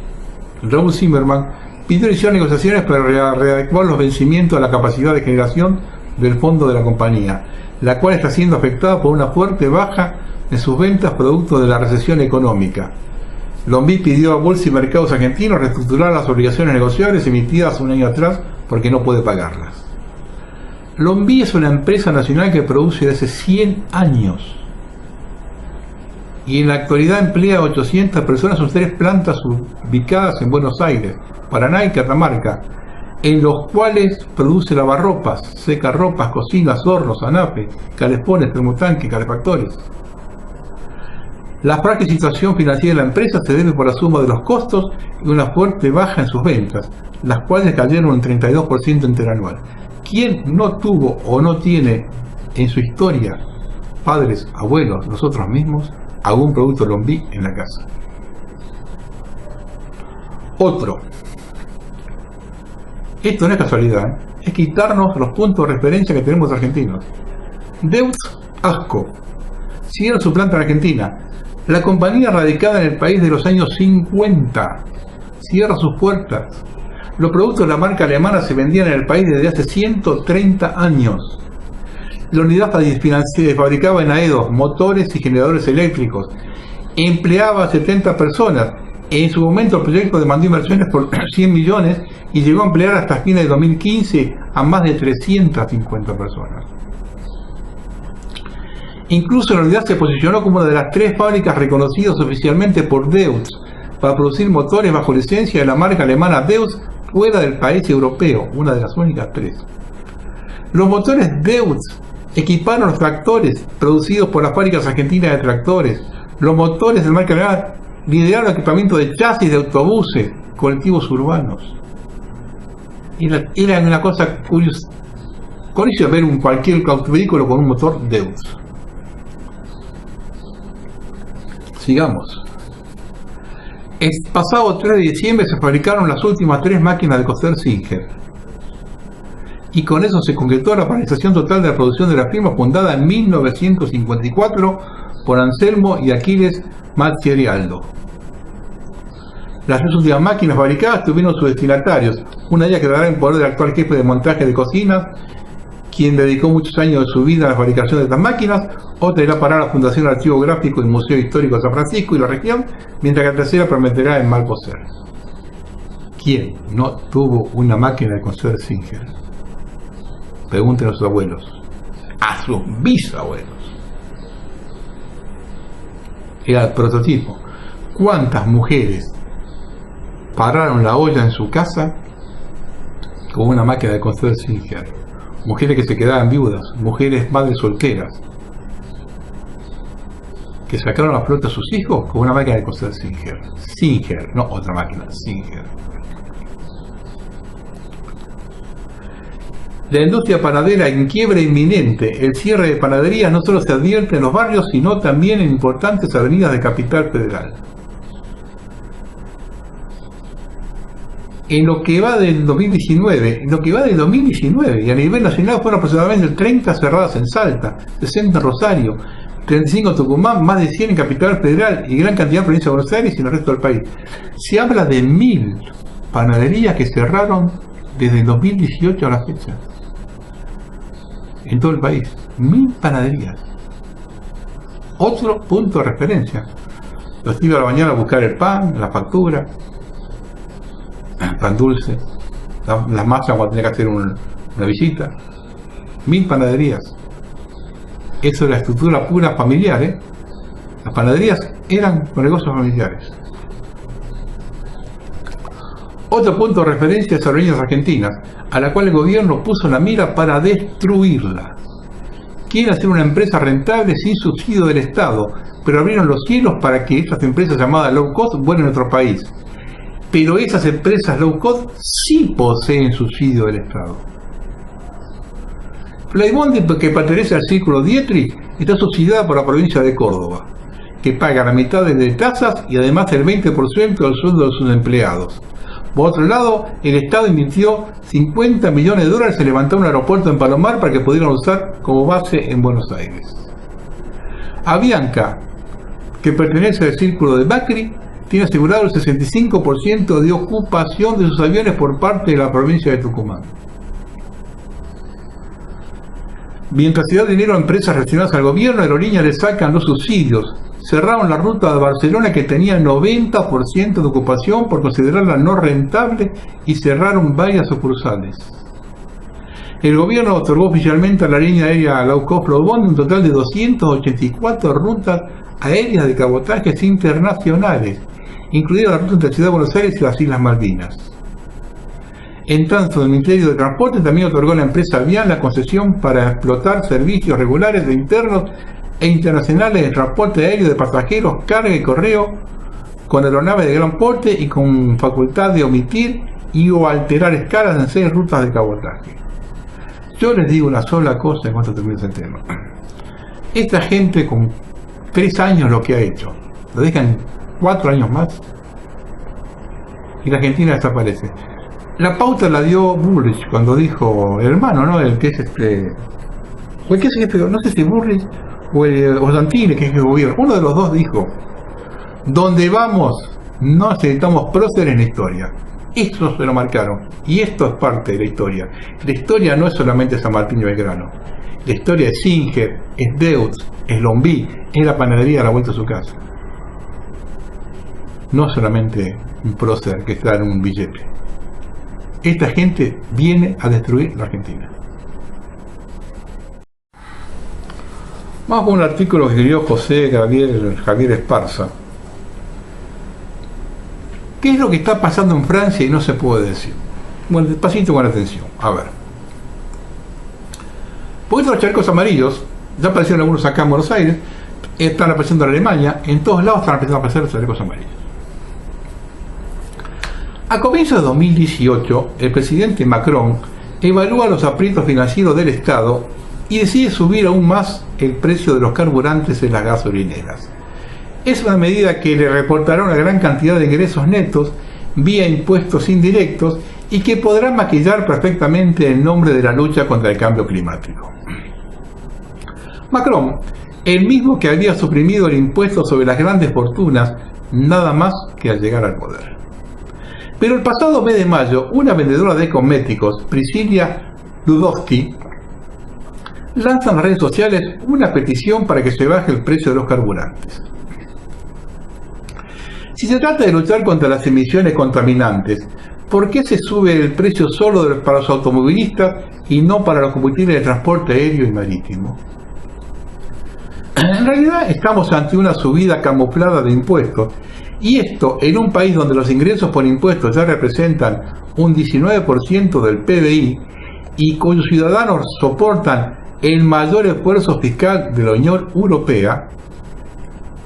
Raúl Zimmerman, pidió iniciar negociaciones para readecuar los vencimientos a la capacidad de generación del fondo de la compañía, la cual está siendo afectada por una fuerte baja en sus ventas producto de la recesión económica. Lombí pidió a Bolsa y Mercados Argentinos reestructurar las obligaciones negociables emitidas un año atrás porque no puede pagarlas. Lombí es una empresa nacional que produce desde hace 100 años y en la actualidad emplea 800 personas en 3 plantas ubicadas en Buenos Aires, Paraná y Catamarca, en los cuales produce lavarropas, secarropas, cocinas, hornos, anafe, calefones, termotanques, calefactores. La frágil situación financiera de la empresa se debe por la suma de los costos y una fuerte baja en sus ventas, las cuales cayeron un 32% interanual. ¿Quién no tuvo o no tiene en su historia, padres, abuelos, nosotros mismos, algún producto Lombí en la casa? Otro. Esto no es casualidad, es quitarnos los puntos de referencia que tenemos argentinos. Deutz Asco cierra su planta en Argentina. La compañía radicada en el país de los años 50 cierra sus puertas. Los productos de la marca alemana se vendían en el país desde hace 130 años. La unidad se fabricaba en Aedo, motores y generadores eléctricos. Empleaba a 70 personas. En su momento el proyecto demandó inversiones por 100 millones y llegó a emplear hasta fines de 2015 a más de 350 personas. Incluso la unidad se posicionó como una de las 3 fábricas reconocidas oficialmente por Deutz para producir motores bajo licencia de la marca alemana Deutz fuera del país europeo, una de las únicas 3. Los motores Deutz equiparon los tractores producidos por las fábricas argentinas de tractores. Los motores de marca alemana lideraron el equipamiento de chasis de autobuses, colectivos urbanos. Era una cosa curiosa. Curioso ver cualquier vehículo con un motor Deutz. Sigamos. El pasado 3 de diciembre se fabricaron las últimas 3 máquinas de coser Singer. Y con eso se concretó la paralización total de la producción de la firma fundada en 1954 por Anselmo y Aquiles Mazzierialdo. Las 3 últimas máquinas fabricadas tuvieron sus destinatarios. Una de ellas quedará en poder del actual jefe de montaje de cocinas, quien dedicó muchos años de su vida a la fabricación de estas máquinas. Otra irá para la Fundación Archivo Gráfico del Museo Histórico de San Francisco y la región, mientras que la tercera permanecerá en Malcoser. ¿Quién no tuvo una máquina de coser Singer? Pregúntenle a sus abuelos, a sus bisabuelos. Era el prototipo. ¿Cuántas mujeres pararon la olla en su casa con una máquina de coser Singer? Mujeres que se quedaban viudas, mujeres madres solteras, que sacaron a flote a sus hijos con una máquina de coser Singer. Singer, no otra máquina, Singer. La industria panadera en quiebra inminente. El cierre de panaderías no solo se advierte en los barrios, sino también en importantes avenidas de Capital Federal. En lo que va del 2019, y a nivel nacional fueron aproximadamente 30 cerradas en Salta, 60 en Rosario, 35 en Tucumán, más de 100 en Capital Federal y gran cantidad en Provincia de Buenos Aires y en el resto del país. Se habla de 1000 panaderías que cerraron desde el 2018 a la fecha. En todo el país. 1000 panaderías. Otro punto de referencia. Los iba a la mañana a buscar el pan, la factura, el pan dulce, las masas cuando tenía que hacer una visita. 1000 panaderías. Eso es la estructura pura familiar, ¿eh? Las panaderías eran negocios familiares. Otro punto de referencia es Aerolíneas Argentinas, a la cual el gobierno puso la mira para destruirla. Quieren hacer una empresa rentable sin subsidio del Estado, pero abrieron los cielos para que esas empresas llamadas low cost vuelen a nuestro país. Pero esas empresas low cost sí poseen subsidio del Estado. Flybondi, que pertenece al Círculo Dietrich, está subsidiada por la provincia de Córdoba, que paga la mitad de tasas y además el 20% del sueldo de sus empleados. Por otro lado, el Estado invirtió 50 millones de dólares en levantar un aeropuerto en Palomar para que pudieran usar como base en Buenos Aires. Avianca, que pertenece al Círculo de Macri, tiene asegurado el 65% de ocupación de sus aviones por parte de la provincia de Tucumán. Mientras se da dinero a empresas relacionadas al gobierno, Aerolíneas le sacan los subsidios. Cerraron la ruta de Barcelona que tenía 90% de ocupación por considerarla no rentable y cerraron varias sucursales. El gobierno otorgó oficialmente a la línea aérea Low Cost Flybondi un total de 284 rutas aéreas de cabotajes internacionales, incluida la ruta entre Ciudad de Buenos Aires y las Islas Malvinas. En tanto, el Ministerio de Transporte también otorgó a la empresa Avian la concesión para explotar servicios regulares de internos e internacionales de transporte aéreo de pasajeros, carga y correo con aeronaves de gran porte y con facultad de omitir y o alterar escalas en 6 rutas de cabotaje. Yo les digo una sola cosa en cuanto termine ese tema. Esta gente con 3 años lo que ha hecho, lo dejan 4 años más y la Argentina desaparece. La pauta la dio Bullrich cuando dijo, el hermano, ¿no? El que es o el que es jefe, no sé si Bullrich o Santini, que es el gobierno, uno de los dos dijo, donde vamos no necesitamos próceres en la historia. Esto se lo marcaron y esto es parte de la historia. La historia no es solamente San Martín y Belgrano, la historia es Singer, es Deutz, es Lombí, es la panadería a la vuelta de su casa. No solamente un prócer que está en un billete. Esta gente viene a destruir la Argentina. Vamos con un artículo que escribió José Javier Esparza. ¿Qué es lo que está pasando en Francia y no se puede decir? Bueno, despacito con atención. A ver. Porque estos chalecos amarillos, ya aparecieron algunos acá en Buenos Aires, están apareciendo en Alemania, en todos lados están empezando a aparecer los chalecos amarillos. A comienzos de 2018, el presidente Macron evalúa los aprietos financieros del Estado y decide subir aún más el precio de los carburantes en las gasolineras. Es una medida que le reportará una gran cantidad de ingresos netos vía impuestos indirectos y que podrá maquillar perfectamente el nombre de la lucha contra el cambio climático. Macron, el mismo que había suprimido el impuesto sobre las grandes fortunas nada más que al llegar al poder. Pero el pasado mes de mayo, una vendedora de cosméticos, Priscilla Ludowski, lanza en las redes sociales una petición para que se baje el precio de los carburantes. Si se trata de luchar contra las emisiones contaminantes, ¿por qué se sube el precio solo para los automovilistas y no para los combustibles de transporte aéreo y marítimo? En realidad estamos ante una subida camuflada de impuestos, y esto en un país donde los ingresos por impuestos ya representan un 19% del PBI y cuyos ciudadanos soportan el mayor esfuerzo fiscal de la Unión Europea.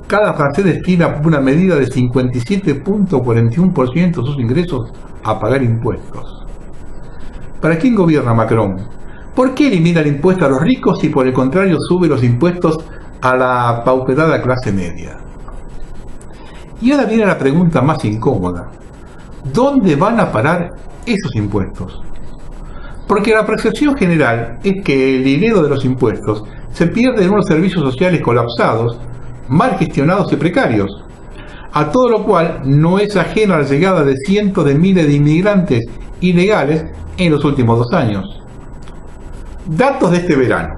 Cada francés destina una medida de 57.41% de sus ingresos a pagar impuestos. ¿Para quién gobierna Macron? ¿Por qué elimina el impuesto a los ricos y por el contrario sube los impuestos a la pauperada clase media? Y ahora viene la pregunta más incómoda. ¿Dónde van a parar esos impuestos? Porque la percepción general es que el dinero de los impuestos se pierde en unos servicios sociales colapsados, mal gestionados y precarios, a todo lo cual no es ajeno a la llegada de cientos de miles de inmigrantes ilegales en los últimos 2 años. Datos de este verano.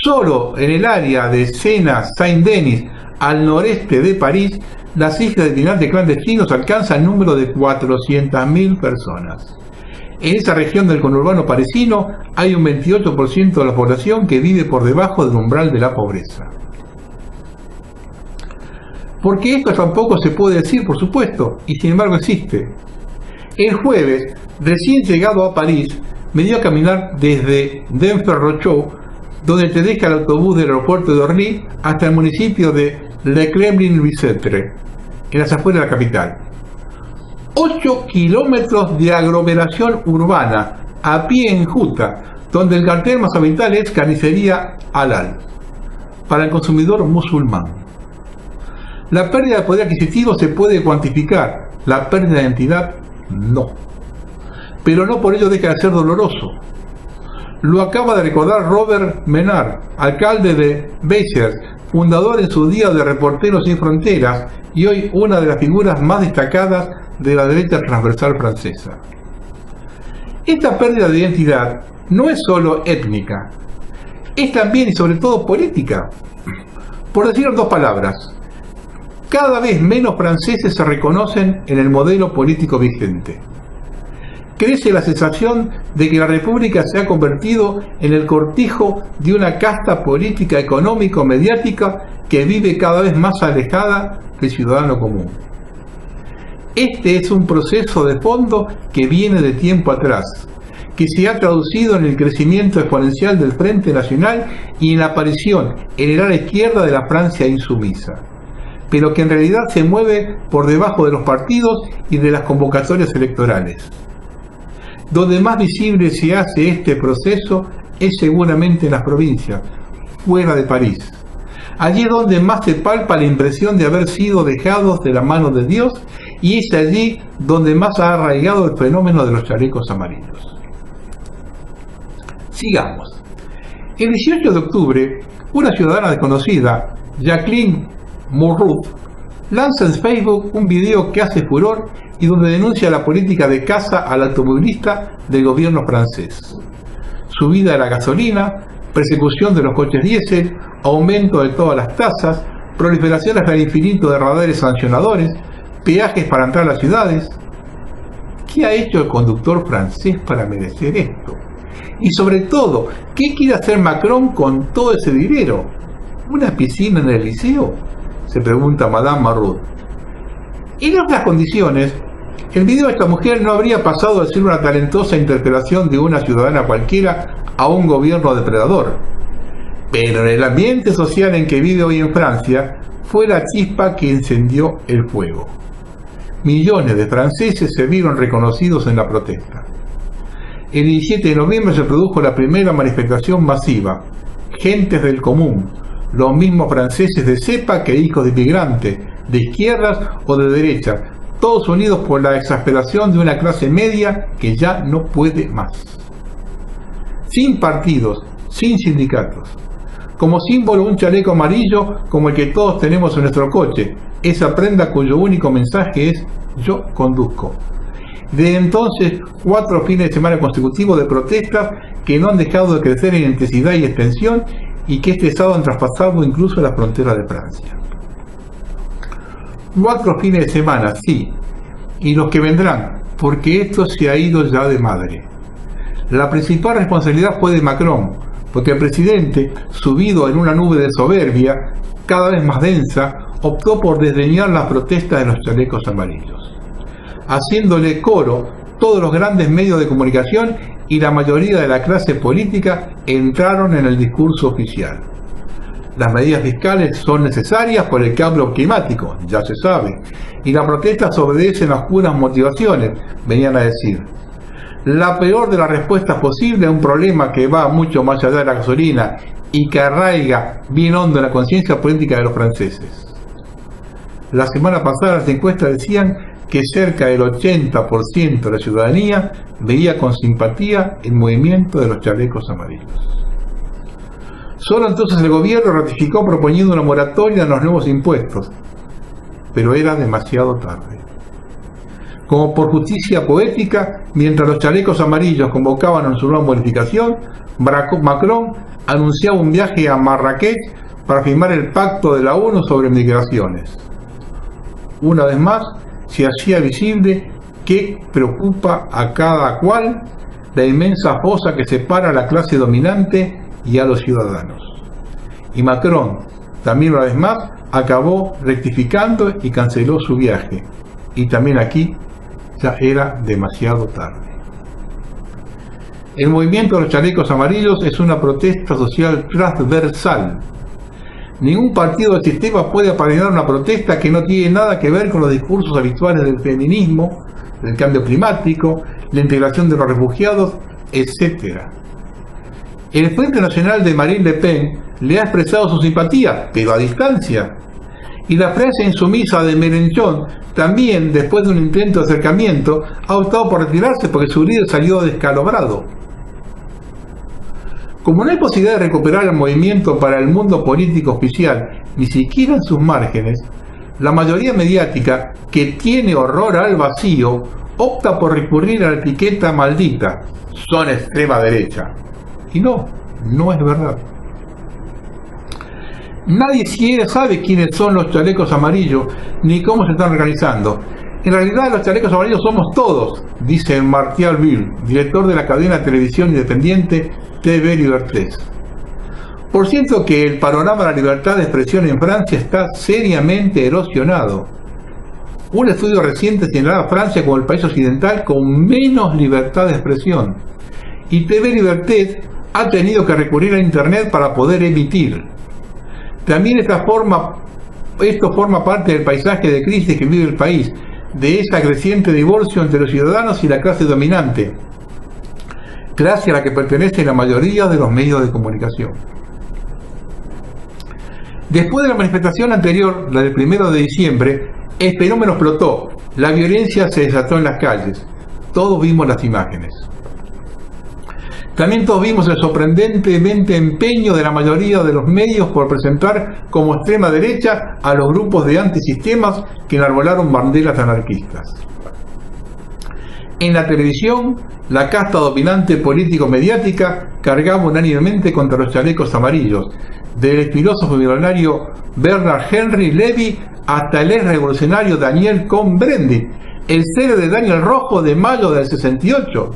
Solo en el área de Sena-Saint-Denis, al noreste de París, las cifras de inmigrantes clandestinos alcanzan el número de 400.000 personas. En esa región del conurbano parisino hay un 28% de la población que vive por debajo del umbral de la pobreza. Porque esto tampoco se puede decir, por supuesto, y sin embargo existe. El jueves, recién llegado a París, me dio a caminar desde Denfert-Rochereau, donde te deja el autobús del aeropuerto de Orly, hasta el municipio de Le Kremlin-Bicêtre, en las afueras de la capital. 8 kilómetros de aglomeración urbana, a pie enjuta, donde el cartel más habitual es carnicería halal, para el consumidor musulmán. La pérdida de poder adquisitivo se puede cuantificar, la pérdida de identidad no. Pero no por ello deja de ser doloroso. Lo acaba de recordar Robert Menard, alcalde de Béziers, fundador en su día de Reporteros Sin Fronteras y hoy una de las figuras más destacadas de la derecha transversal francesa. Esta pérdida de identidad no es solo étnica, es también y sobre todo política. Por decir en 2 palabras, cada vez menos franceses se reconocen en el modelo político vigente. Crece la sensación de que la República se ha convertido en el cortijo de una casta política, económico-mediática que vive cada vez más alejada del ciudadano común. Este es un proceso de fondo que viene de tiempo atrás, que se ha traducido en el crecimiento exponencial del Frente Nacional y en la aparición en el ala izquierda de la Francia insumisa, pero que en realidad se mueve por debajo de los partidos y de las convocatorias electorales. Donde más visible se hace este proceso es seguramente en las provincias, fuera de París. Allí es donde más se palpa la impresión de haber sido dejados de la mano de Dios y es allí donde más ha arraigado el fenómeno de los chalecos amarillos. Sigamos. El 18 de octubre, una ciudadana desconocida, Jacqueline Mourroux, lanza en Facebook un video que hace furor y donde denuncia la política de caza al automovilista del gobierno francés. Subida de la gasolina, persecución de los coches diésel, aumento de todas las tasas, proliferación hasta el infinito de radares sancionadores, peajes para entrar a las ciudades. ¿Qué ha hecho el conductor francés para merecer esto? Y sobre todo, ¿qué quiere hacer Macron con todo ese dinero? ¿Una piscina en el liceo?, se pregunta Madame Marrou. En otras condiciones, el video de esta mujer no habría pasado de ser una talentosa interpelación de una ciudadana cualquiera a un gobierno depredador. Pero en el ambiente social en que vive hoy en Francia, fue la chispa que encendió el fuego. Millones de franceses se vieron reconocidos en la protesta. El 17 de noviembre se produjo la primera manifestación masiva. Gentes del común, los mismos franceses de cepa que hijos de inmigrantes, de izquierdas o de derecha, todos unidos por la exasperación de una clase media que ya no puede más. Sin partidos, sin sindicatos. Como símbolo un chaleco amarillo como el que todos tenemos en nuestro coche, esa prenda cuyo único mensaje es yo conduzco. Desde entonces, 4 fines de semana consecutivos de protestas que no han dejado de crecer en intensidad y extensión y que este sábado han traspasado incluso la frontera de Francia. 4 fines de semana, sí, y los que vendrán, porque esto se ha ido ya de madre. La principal responsabilidad fue de Macron, porque el presidente, subido en una nube de soberbia, cada vez más densa, optó por desdeñar las protestas de los chalecos amarillos. Haciéndole coro, todos los grandes medios de comunicación y la mayoría de la clase política entraron en el discurso oficial. Las medidas fiscales son necesarias por el cambio climático, ya se sabe, y las protestas obedecen a oscuras motivaciones, venían a decir. la peor de las respuestas posibles a un problema que va mucho más allá de la gasolina y que arraiga bien hondo en la conciencia política de los franceses. La semana pasada las encuestas decían que cerca del 80% de la ciudadanía veía con simpatía el movimiento de los chalecos amarillos. Solo entonces el gobierno ratificó proponiendo una moratoria en los nuevos impuestos, pero era demasiado tarde. Como por justicia poética, mientras los chalecos amarillos convocaban en su nueva modificación, Macron anunciaba un viaje a Marrakech para firmar el pacto de la ONU sobre migraciones. Una vez más, se hacía visible que preocupa a cada cual la inmensa fosa que separa a la clase dominante y a los ciudadanos. Y Macron, también una vez más, acabó rectificando y canceló su viaje. Y también aquí ya era demasiado tarde. El movimiento de los chalecos amarillos es una protesta social transversal. Ningún partido del sistema puede apadrinar una protesta que no tiene nada que ver con los discursos habituales del feminismo, del cambio climático, la integración de los refugiados, etc. El Frente Nacional de Marine Le Pen le ha expresado su simpatía, pero a distancia. Y la prensa insumisa de Mélenchon también, después de un intento de acercamiento, ha optado por retirarse porque su líder salió descalabrado. Como no hay posibilidad de recuperar el movimiento para el mundo político oficial, ni siquiera en sus márgenes, la mayoría mediática, que tiene horror al vacío, opta por recurrir a la etiqueta maldita: son extrema derecha. Y no es verdad. Nadie siquiera sabe quiénes son los chalecos amarillos, ni cómo se están organizando. En realidad los chalecos amarillos somos todos, dice Martial Bill, director de la cadena de televisión independiente TV Liberté. Por cierto que el panorama de la libertad de expresión en Francia está seriamente erosionado. Un estudio reciente señalaba a Francia como el país occidental con menos libertad de expresión. Y TV Liberté ha tenido que recurrir a Internet para poder emitir. También esto forma parte del paisaje de crisis que vive el país, de esa creciente divorcio entre los ciudadanos y la clase dominante, clase a la que pertenece la mayoría de los medios de comunicación. Después de la manifestación anterior, la del 1 de diciembre, el fenómeno explotó, la violencia se desató en las calles. Todos vimos las imágenes. También todos vimos el sorprendentemente empeño de la mayoría de los medios por presentar como extrema derecha a los grupos de antisistemas que enarbolaron banderas anarquistas. En la televisión, la casta dominante político-mediática cargaba unánimemente contra los chalecos amarillos, del filósofo millonario Bernard Henry Levy hasta el ex revolucionario Daniel Cohn-Bendit, el célebre de Daniel Rojo de mayo del 68.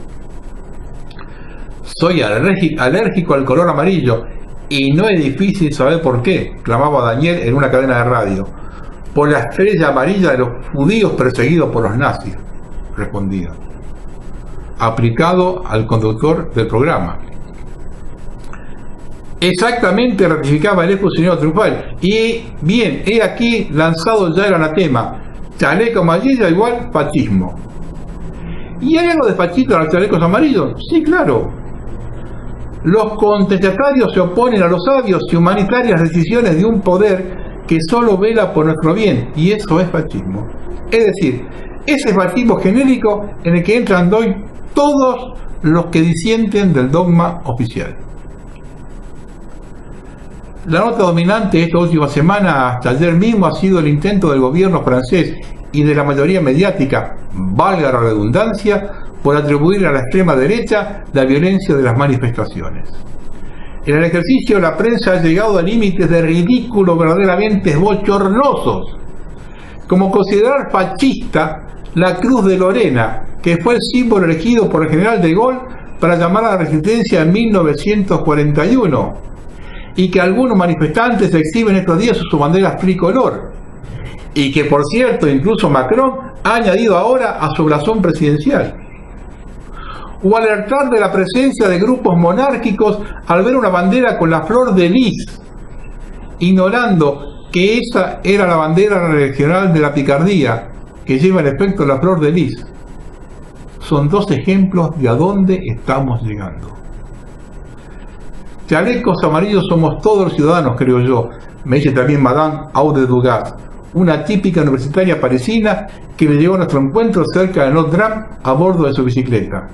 Soy alérgico al color amarillo y no es difícil saber por qué, clamaba Daniel en una cadena de radio. Por la estrella amarilla de los judíos perseguidos por los nazis, respondía, aplicado al conductor del programa. Exactamente, ratificaba el exposicionario triunfal. Y bien, he aquí lanzado ya el anatema: chaleco amarillo igual fascismo. ¿Y hay algo de fascista en los chalecos amarillos? Sí, claro. Los contestatarios se oponen a los sabios y humanitarias decisiones de un poder que solo vela por nuestro bien, y eso es fascismo. Es decir, ese fascismo genérico en el que entran hoy todos los que disienten del dogma oficial. La nota dominante esta última semana hasta ayer mismo ha sido el intento del gobierno francés y de la mayoría mediática, valga la redundancia, por atribuir a la extrema derecha la violencia de las manifestaciones. En el ejercicio la prensa ha llegado a límites de ridículo verdaderamente bochornosos, como considerar fascista la Cruz de Lorena, que fue el símbolo elegido por el general de Gaulle para llamar a la resistencia en 1941, y que algunos manifestantes exhiben estos días su bandera tricolor, y que por cierto incluso Macron ha añadido ahora a su blasón presidencial. O alertar de la presencia de grupos monárquicos al ver una bandera con la flor de lis, ignorando que esa era la bandera regional de la picardía, que lleva el efecto de la flor de lis. son dos ejemplos de a dónde estamos llegando. Chalecos amarillos somos todos los ciudadanos, creo yo, me dice también Madame Aude Dugas, una típica universitaria parisina que me llegó a nuestro encuentro cerca de Notre Dame a bordo de su bicicleta.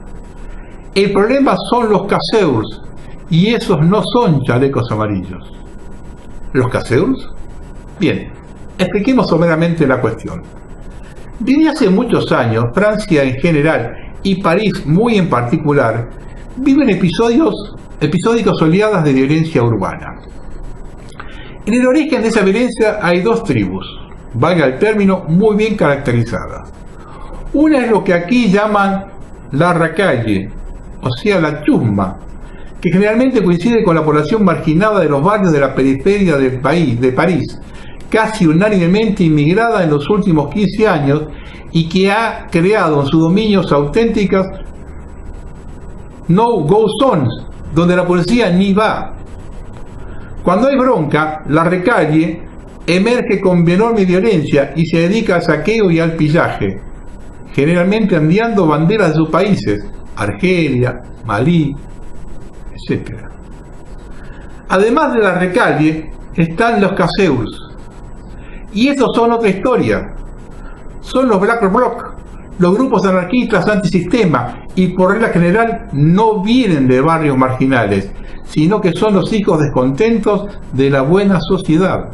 El problema son los casseurs, y esos no son chalecos amarillos. ¿Los casseurs? Bien, expliquemos someramente la cuestión. Desde hace muchos años, Francia en general y París muy en particular, viven episódicas oleadas de violencia urbana. En el origen de esa violencia hay dos tribus, valga el término, muy bien caracterizadas. Una es lo que aquí llaman la racaille, o sea la chusma, que generalmente coincide con la población marginada de los barrios de la periferia del país, de París, casi unánimemente inmigrada en los últimos 15 años y que ha creado en sus dominios auténticas no-go zones, donde la policía ni va. Cuando hay bronca, la racaille emerge con enorme violencia y se dedica al saqueo y al pillaje, generalmente ondeando banderas de sus países, Argelia, Malí, etc. Además de la racaille, están los casseurs, y estos son otra historia. Son los Black Bloc, los grupos anarquistas antisistema, y por regla general no vienen de barrios marginales, sino que son los hijos descontentos de la buena sociedad.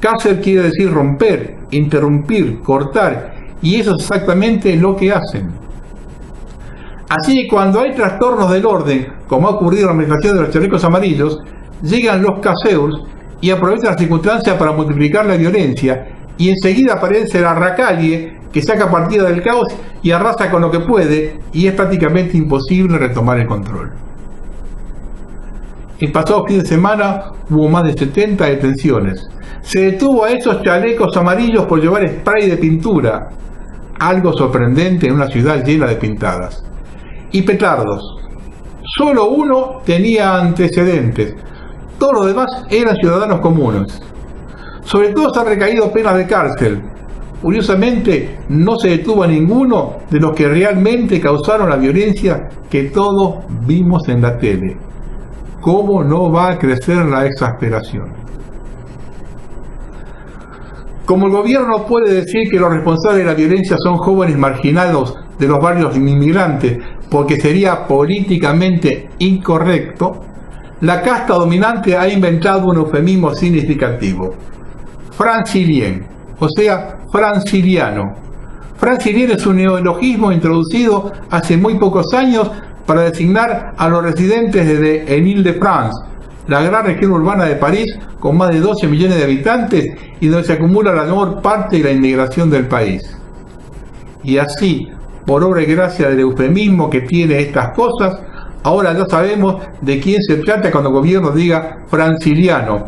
Casser quiere decir romper, interrumpir, cortar, y eso es exactamente lo que hacen. Así que cuando hay trastornos del orden, como ha ocurrido en la administración de los chalecos amarillos, llegan los casseurs y aprovechan la circunstancia para multiplicar la violencia, y enseguida aparece la racaille que saca partida del caos y arrasa con lo que puede, y es prácticamente imposible retomar el control. El pasado fin de semana hubo más de 70 detenciones. Se detuvo a esos chalecos amarillos por llevar spray de pintura, algo sorprendente en una ciudad llena de pintadas. Y petardos. Solo uno tenía antecedentes, todos los demás eran ciudadanos comunes. Sobre todo se han recaído penas de cárcel. Curiosamente, no se detuvo a ninguno de los que realmente causaron la violencia que todos vimos en la tele. ¿Cómo no va a crecer la exasperación? Como el gobierno no puede decir que los responsables de la violencia son jóvenes marginados de los barrios inmigrantes, porque sería políticamente incorrecto, la casta dominante ha inventado un eufemismo significativo: francilien, o sea, franciliano. Francilien es un neologismo introducido hace muy pocos años para designar a los residentes de Île-de-France, la gran región urbana de París con más de 12 millones de habitantes y donde se acumula la mayor parte de la inmigración del país. Y así, por obra y gracia del eufemismo que tiene estas cosas, ahora ya sabemos de quién se trata cuando el gobierno diga franciliano,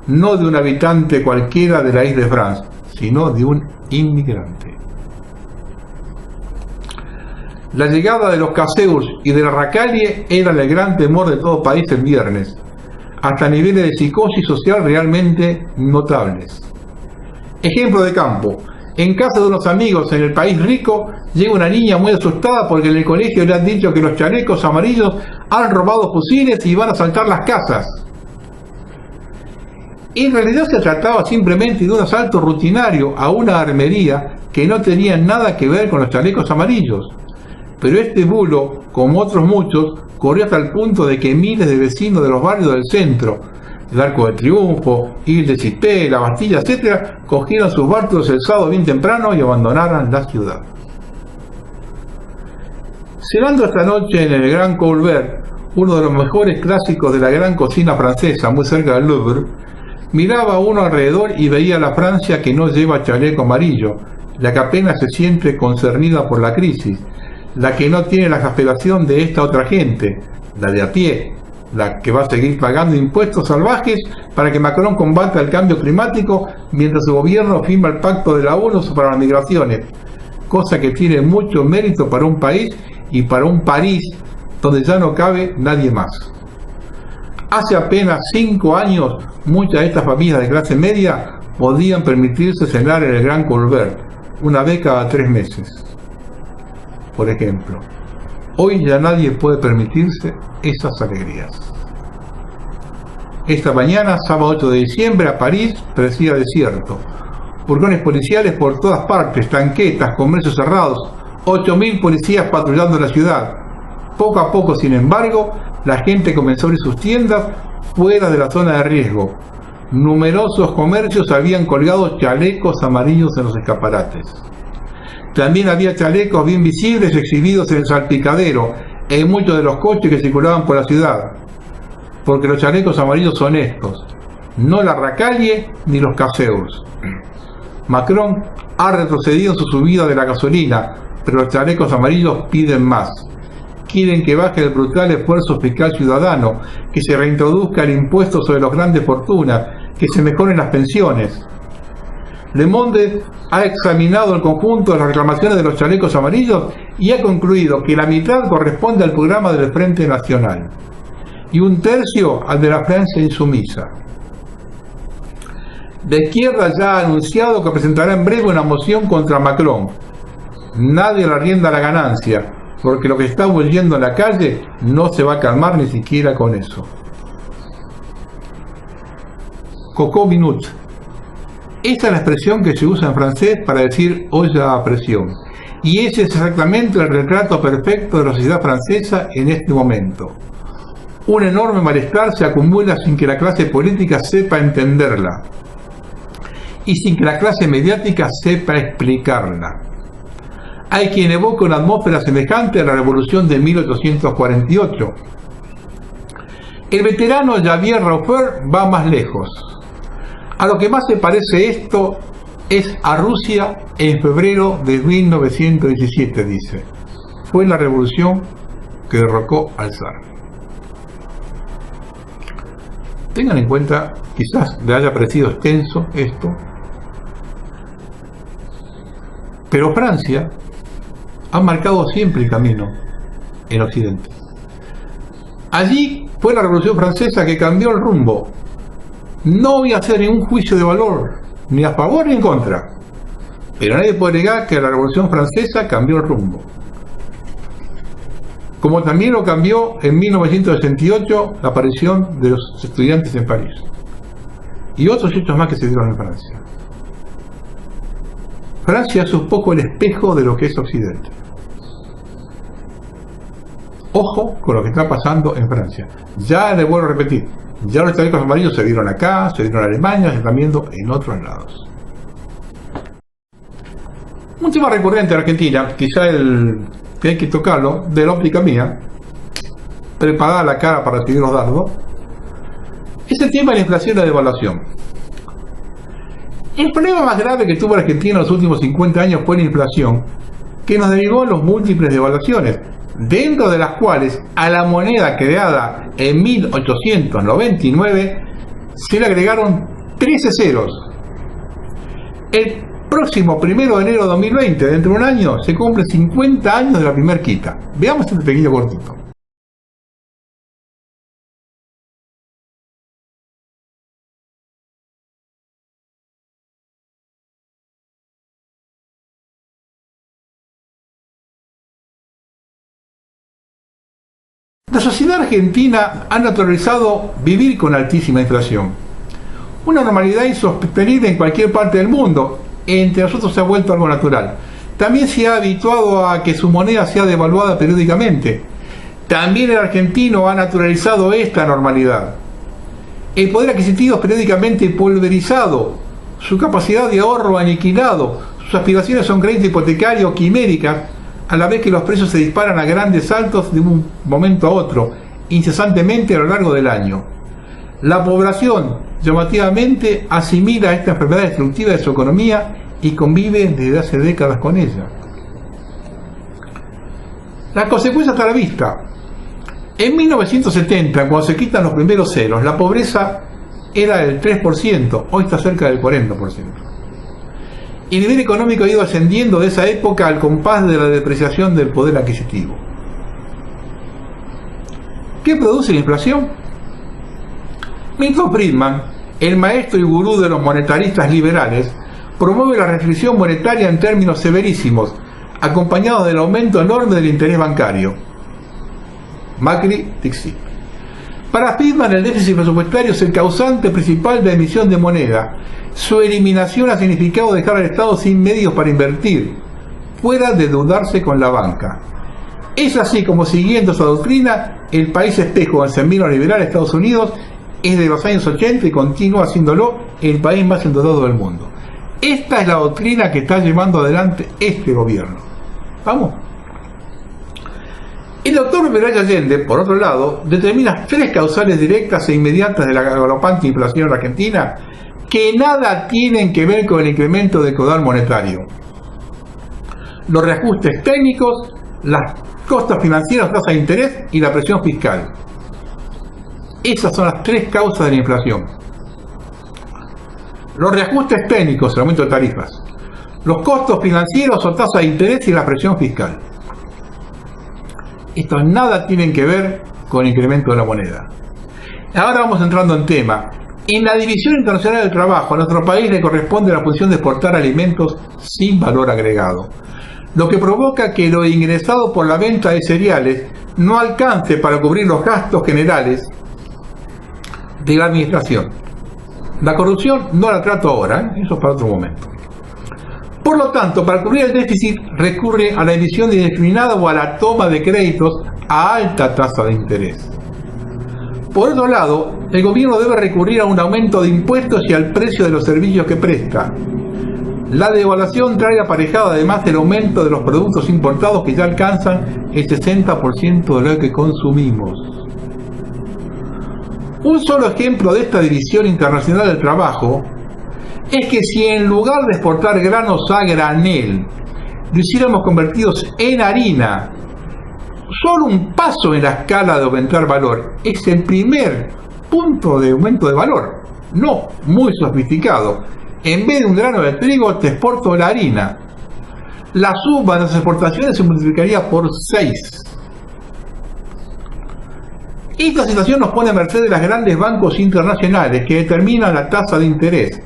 no de un habitante cualquiera de la isla de France, sino de un inmigrante. La llegada de los casseurs y de la racaille era el gran temor de todo país el viernes, hasta niveles de psicosis social realmente notables. Ejemplo de campo: en casa de unos amigos en el país rico, llega una niña muy asustada porque en el colegio le han dicho que los chalecos amarillos han robado fusiles y van a asaltar las casas. En realidad se trataba simplemente de un asalto rutinario a una armería que no tenía nada que ver con los chalecos amarillos. Pero este bulo, como otros muchos, corrió hasta el punto de que miles de vecinos de los barrios del centro, el Arco de Triunfo, Ile-de-Cité, La Bastilla, etc., cogieron sus barcos el sábado bien temprano y abandonaron la ciudad. Cenando esta noche en el Grand Colbert, uno de los mejores clásicos de la gran cocina francesa, muy cerca del Louvre, miraba a uno alrededor y veía a la Francia que no lleva chaleco amarillo, la que apenas se siente concernida por la crisis, la que no tiene la exasperación de esta otra gente, la de a pie, la que va a seguir pagando impuestos salvajes para que Macron combata el cambio climático mientras su gobierno firma el pacto de la ONU para las migraciones, cosa que tiene mucho mérito para un país y para un París donde ya no cabe nadie más. Hace apenas 5 años, muchas de estas familias de clase media podían permitirse cenar en el Grand Colbert, una vez cada 3 meses. por ejemplo. Hoy ya nadie puede permitirse esas alegrías. Esta mañana, sábado 8 de diciembre, a París parecía desierto. Furgones policiales por todas partes, tanquetas, comercios cerrados, 8.000 policías patrullando la ciudad. Poco a poco, sin embargo, la gente comenzó a abrir sus tiendas fuera de la zona de riesgo. Numerosos comercios habían colgado chalecos amarillos en los escaparates. También había chalecos bien visibles exhibidos en el salpicadero, en muchos de los coches que circulaban por la ciudad. Porque los chalecos amarillos son estos, no la racaille ni los caseurs. Macron ha retrocedido en su subida de la gasolina, pero los chalecos amarillos piden más. Quieren que baje el brutal esfuerzo fiscal ciudadano, que se reintroduzca el impuesto sobre las grandes fortunas, que se mejoren las pensiones. Le Monde ha examinado el conjunto de las reclamaciones de los chalecos amarillos y ha concluido que la mitad corresponde al programa del Frente Nacional y un tercio al de la Francia insumisa. La izquierda ya ha anunciado que presentará en breve una moción contra Macron. Nadie le arrienda la ganancia, porque lo que está huyendo en la calle no se va a calmar ni siquiera con eso. Coco minute. Esta es la expresión que se usa en francés para decir olla a presión. Y ese es exactamente el retrato perfecto de la sociedad francesa en este momento. Un enorme malestar se acumula sin que la clase política sepa entenderla y sin que la clase mediática sepa explicarla. Hay quien evoca una atmósfera semejante a la revolución de 1848. El veterano Javier Rauffer va más lejos. A lo que más se parece esto es a Rusia en febrero de 1917, dice. Fue la revolución que derrocó al zar. Tengan en cuenta, quizás le haya parecido extenso esto, pero Francia ha marcado siempre el camino en Occidente. Allí fue la Revolución Francesa que cambió el rumbo. No voy a hacer ningún juicio de valor, ni a favor ni en contra, pero nadie puede negar que la Revolución Francesa cambió el rumbo. Como también lo cambió en 1968 la aparición de los estudiantes en París y otros hechos más que se dieron en Francia. Francia es un poco el espejo de lo que es Occidente. Ojo con lo que está pasando en Francia. Ya le vuelvo a repetir, ya los chalecos amarillos se vieron acá, se vieron en Alemania, se están viendo en otros lados. Un tema recurrente en Argentina, quizá el que hay que tocarlo, de la óptica mía, preparada la cara para recibir los dardos, es el tema de la inflación y la devaluación. El problema más grave que tuvo Argentina en los últimos 50 años fue la inflación, que nos derivó en los múltiples devaluaciones, dentro de las cuales a la moneda creada en 1899 se le agregaron 13 ceros. El próximo 1 de enero de 2020, dentro de un año, se cumplen 50 años de la primer quita. Veamos este pequeño cortito. La sociedad argentina ha naturalizado vivir con altísima inflación. Una normalidad insostenible en cualquier parte del mundo. Entre nosotros se ha vuelto algo natural. También se ha habituado a que su moneda sea devaluada periódicamente. También el argentino ha naturalizado esta normalidad. El poder adquisitivo es periódicamente pulverizado, su capacidad de ahorro aniquilado, sus aspiraciones son crédito hipotecario quiméricas, a la vez que los precios se disparan a grandes saltos de un momento a otro, incesantemente a lo largo del año. La población, llamativamente, asimila esta enfermedad destructiva de su economía y convive desde hace décadas con ella. La consecuencia está a la vista. En 1970, cuando se quitan los primeros ceros, la pobreza era del 3%, hoy está cerca del 40%. El nivel económico ha ido ascendiendo de esa época al compás de la depreciación del poder adquisitivo. ¿Qué produce la inflación? Milton Friedman, el maestro y gurú de los monetaristas liberales, promueve la restricción monetaria en términos severísimos, acompañado del aumento enorme del interés bancario. Macri, Dixit. Para Friedman, el déficit presupuestario es el causante principal de la emisión de moneda. Su eliminación ha significado dejar al Estado sin medios para invertir, fuera de endeudarse con la banca. Es así como, siguiendo esa doctrina, el país espejo del semillero liberal, Estados Unidos, es de los años 80 y continúa haciéndolo el país más endeudado del mundo. Esta es la doctrina que está llevando adelante este gobierno. Vamos. El doctor Meray Allende, por otro lado, determina 3 causales directas e inmediatas de la galopante inflación en Argentina que nada tienen que ver con el incremento del caudal monetario: los reajustes técnicos, las costos financieros, tasa de interés y la presión fiscal. Esas son las 3 causas de la inflación. Los reajustes técnicos, el aumento de tarifas; los costos financieros o tasa de interés y la presión fiscal. Estos nada tienen que ver con el incremento de la moneda. Ahora vamos entrando en tema. En la División Internacional del Trabajo, a nuestro país le corresponde la función de exportar alimentos sin valor agregado, lo que provoca que lo ingresado por la venta de cereales no alcance para cubrir los gastos generales de la administración. La corrupción no la trato ahora, eso es para otro momento. Por lo tanto, para cubrir el déficit recurre a la emisión indiscriminada o a la toma de créditos a alta tasa de interés. Por otro lado, el gobierno debe recurrir a un aumento de impuestos y al precio de los servicios que presta. La devaluación trae aparejado además el aumento de los productos importados que ya alcanzan el 60% de lo que consumimos. Un solo ejemplo de esta división internacional del trabajo es que si en lugar de exportar granos a granel lo hiciéramos convertidos en harina, solo un paso en la escala de aumentar valor es el primer punto de aumento de valor, no muy sofisticado. En vez de un grano de trigo te exporto la harina. La suma de las exportaciones se multiplicaría por 6. Esta situación nos pone a merced de los grandes bancos internacionales que determinan la tasa de interés.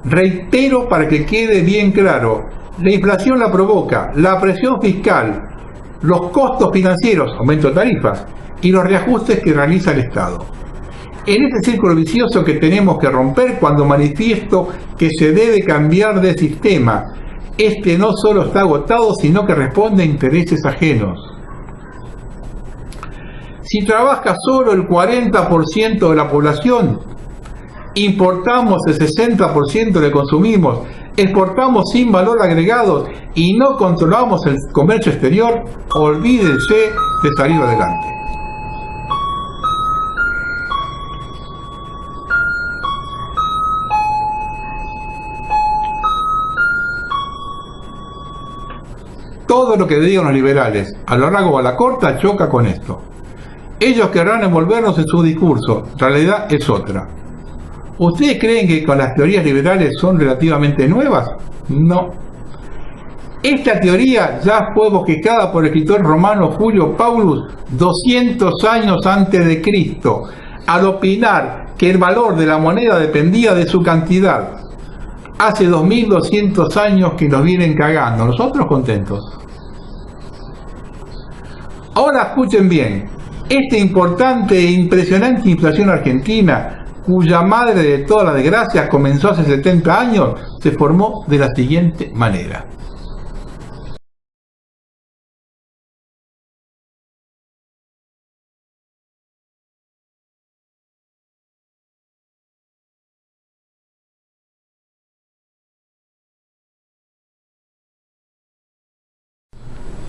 Reitero para que quede bien claro, la inflación la provoca la presión fiscal, los costos financieros, aumento de tarifas, y los reajustes que realiza el Estado. En este círculo vicioso que tenemos que romper cuando manifiesto que se debe cambiar de sistema. Este no solo está agotado, sino que responde a intereses ajenos. Si trabaja solo el 40% de la población, importamos el 60% de lo que consumimos, exportamos sin valor agregado y no controlamos el comercio exterior, olvídense de salir adelante. Todo lo que digan los liberales, a lo largo o a la corta, choca con esto. Ellos querrán envolvernos en su discurso, la realidad es otra. ¿Ustedes creen que con las teorías liberales son relativamente nuevas? No. Esta teoría ya fue bosquejada por el escritor romano Julio Paulus 200 años antes de Cristo, al opinar que el valor de la moneda dependía de su cantidad. Hace 2200 años que nos vienen cagando, nosotros contentos. Ahora escuchen bien, esta importante e impresionante inflación argentina, cuya madre de todas las desgracias comenzó hace 70 años, se formó de la siguiente manera.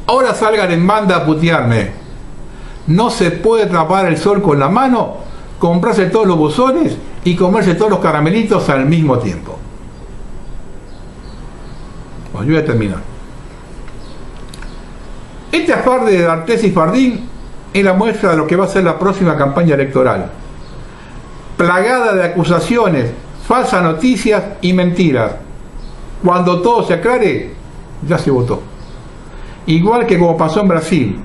Ahora salgan en banda a putearme. No se puede tapar el sol con la mano, comprarse todos los buzones y comerse todos los caramelitos al mismo tiempo. Bueno, yo voy a terminar. Este afar de D'Artés y Fardín es la muestra de lo que va a ser la próxima campaña electoral. Plagada de acusaciones, falsas noticias y mentiras. Cuando todo se aclare, ya se votó. Igual que como pasó en Brasil.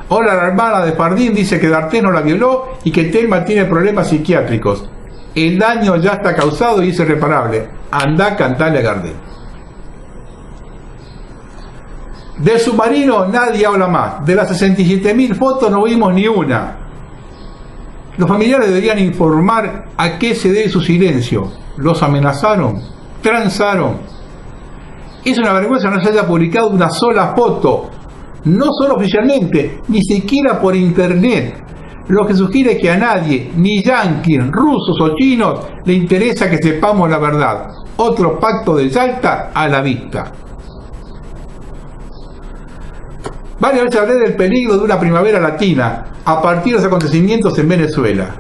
Ahora la hermana de Fardín dice que D'Artés no la violó y que Telma tiene problemas psiquiátricos. El daño ya está causado y es irreparable. Andá a cantarle a Gardel. Del submarino nadie habla más. De las 67.000 fotos no vimos ni una. Los familiares deberían informar a qué se debe su silencio. ¿Los amenazaron? ¿Transaron? Es una vergüenza no se haya publicado una sola foto, no solo oficialmente, ni siquiera por internet, lo que sugiere que a nadie, ni yanquis, rusos o chinos, le interesa que sepamos la verdad. Otro pacto de Yalta a la vista. Varias veces hablé del peligro de una primavera latina a partir de los acontecimientos en Venezuela.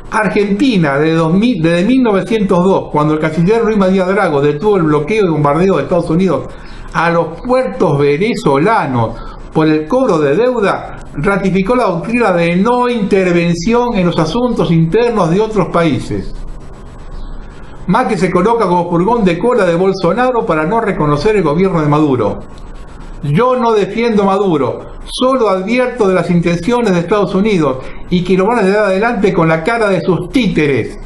Argentina, desde 1902, cuando el canciller Ruy María Drago detuvo el bloqueo y bombardeo de Estados Unidos a los puertos venezolanos por el cobro de deuda, ratificó la doctrina de no intervención en los asuntos internos de otros países. Macri se coloca como furgón de cola de Bolsonaro para no reconocer el gobierno de Maduro. Yo no defiendo a Maduro, solo advierto de las intenciones de Estados Unidos y que lo van a llevar adelante con la cara de sus títeres.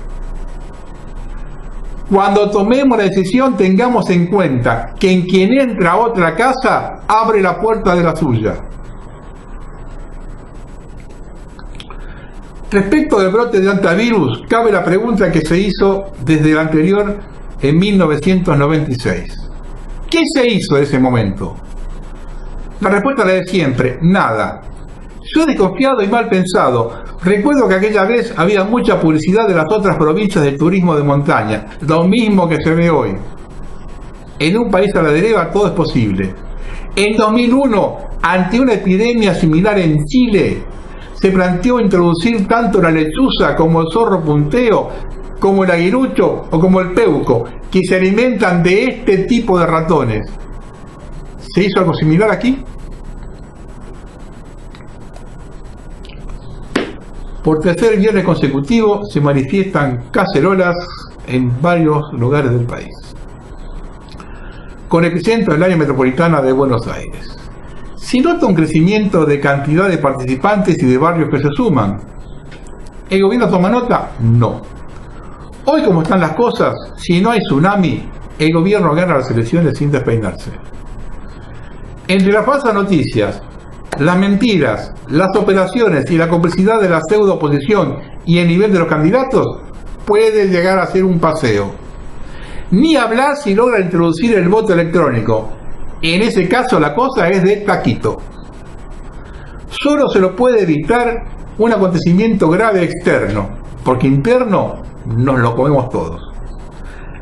Cuando tomemos la decisión, tengamos en cuenta que en quien entra a otra casa, abre la puerta de la suya. Respecto del brote de antivirus, cabe la pregunta que se hizo desde el anterior en 1996. ¿Qué se hizo en ese momento? La respuesta es la de siempre, nada. Yo desconfiado y mal pensado. Recuerdo que aquella vez había mucha publicidad de las otras provincias del turismo de montaña, lo mismo que se ve hoy. En un país a la deriva todo es posible. En 2001, ante una epidemia similar en Chile, se planteó introducir tanto la lechuza como el zorro punteo, como el aguirucho o como el peuco, que se alimentan de este tipo de ratones. ¿Se hizo algo similar aquí? Por tercer viernes consecutivo se manifiestan cacerolas en varios lugares del país, con epicentro en el área metropolitana de Buenos Aires. Se nota un crecimiento de cantidad de participantes y de barrios que se suman. ¿El gobierno toma nota? No. Hoy, como están las cosas, si no hay tsunami, el gobierno gana las elecciones sin despeinarse. Entre las falsas noticias, las mentiras, las operaciones y la complicidad de la pseudo oposición y el nivel de los candidatos, puede llegar a ser un paseo. Ni hablar si logra introducir el voto electrónico. En ese caso la cosa es de taquito. Solo se lo puede evitar un acontecimiento grave externo, porque interno nos lo comemos todos.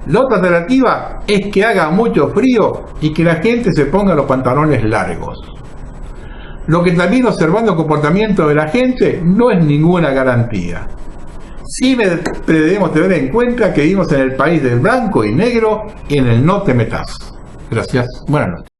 La otra alternativa es que haga mucho frío y que la gente se ponga los pantalones largos. Lo que también observando el comportamiento de la gente no es ninguna garantía. Sí debemos tener en cuenta que vivimos en el país del blanco y negro y en el no te metas. Gracias. Buenas noches.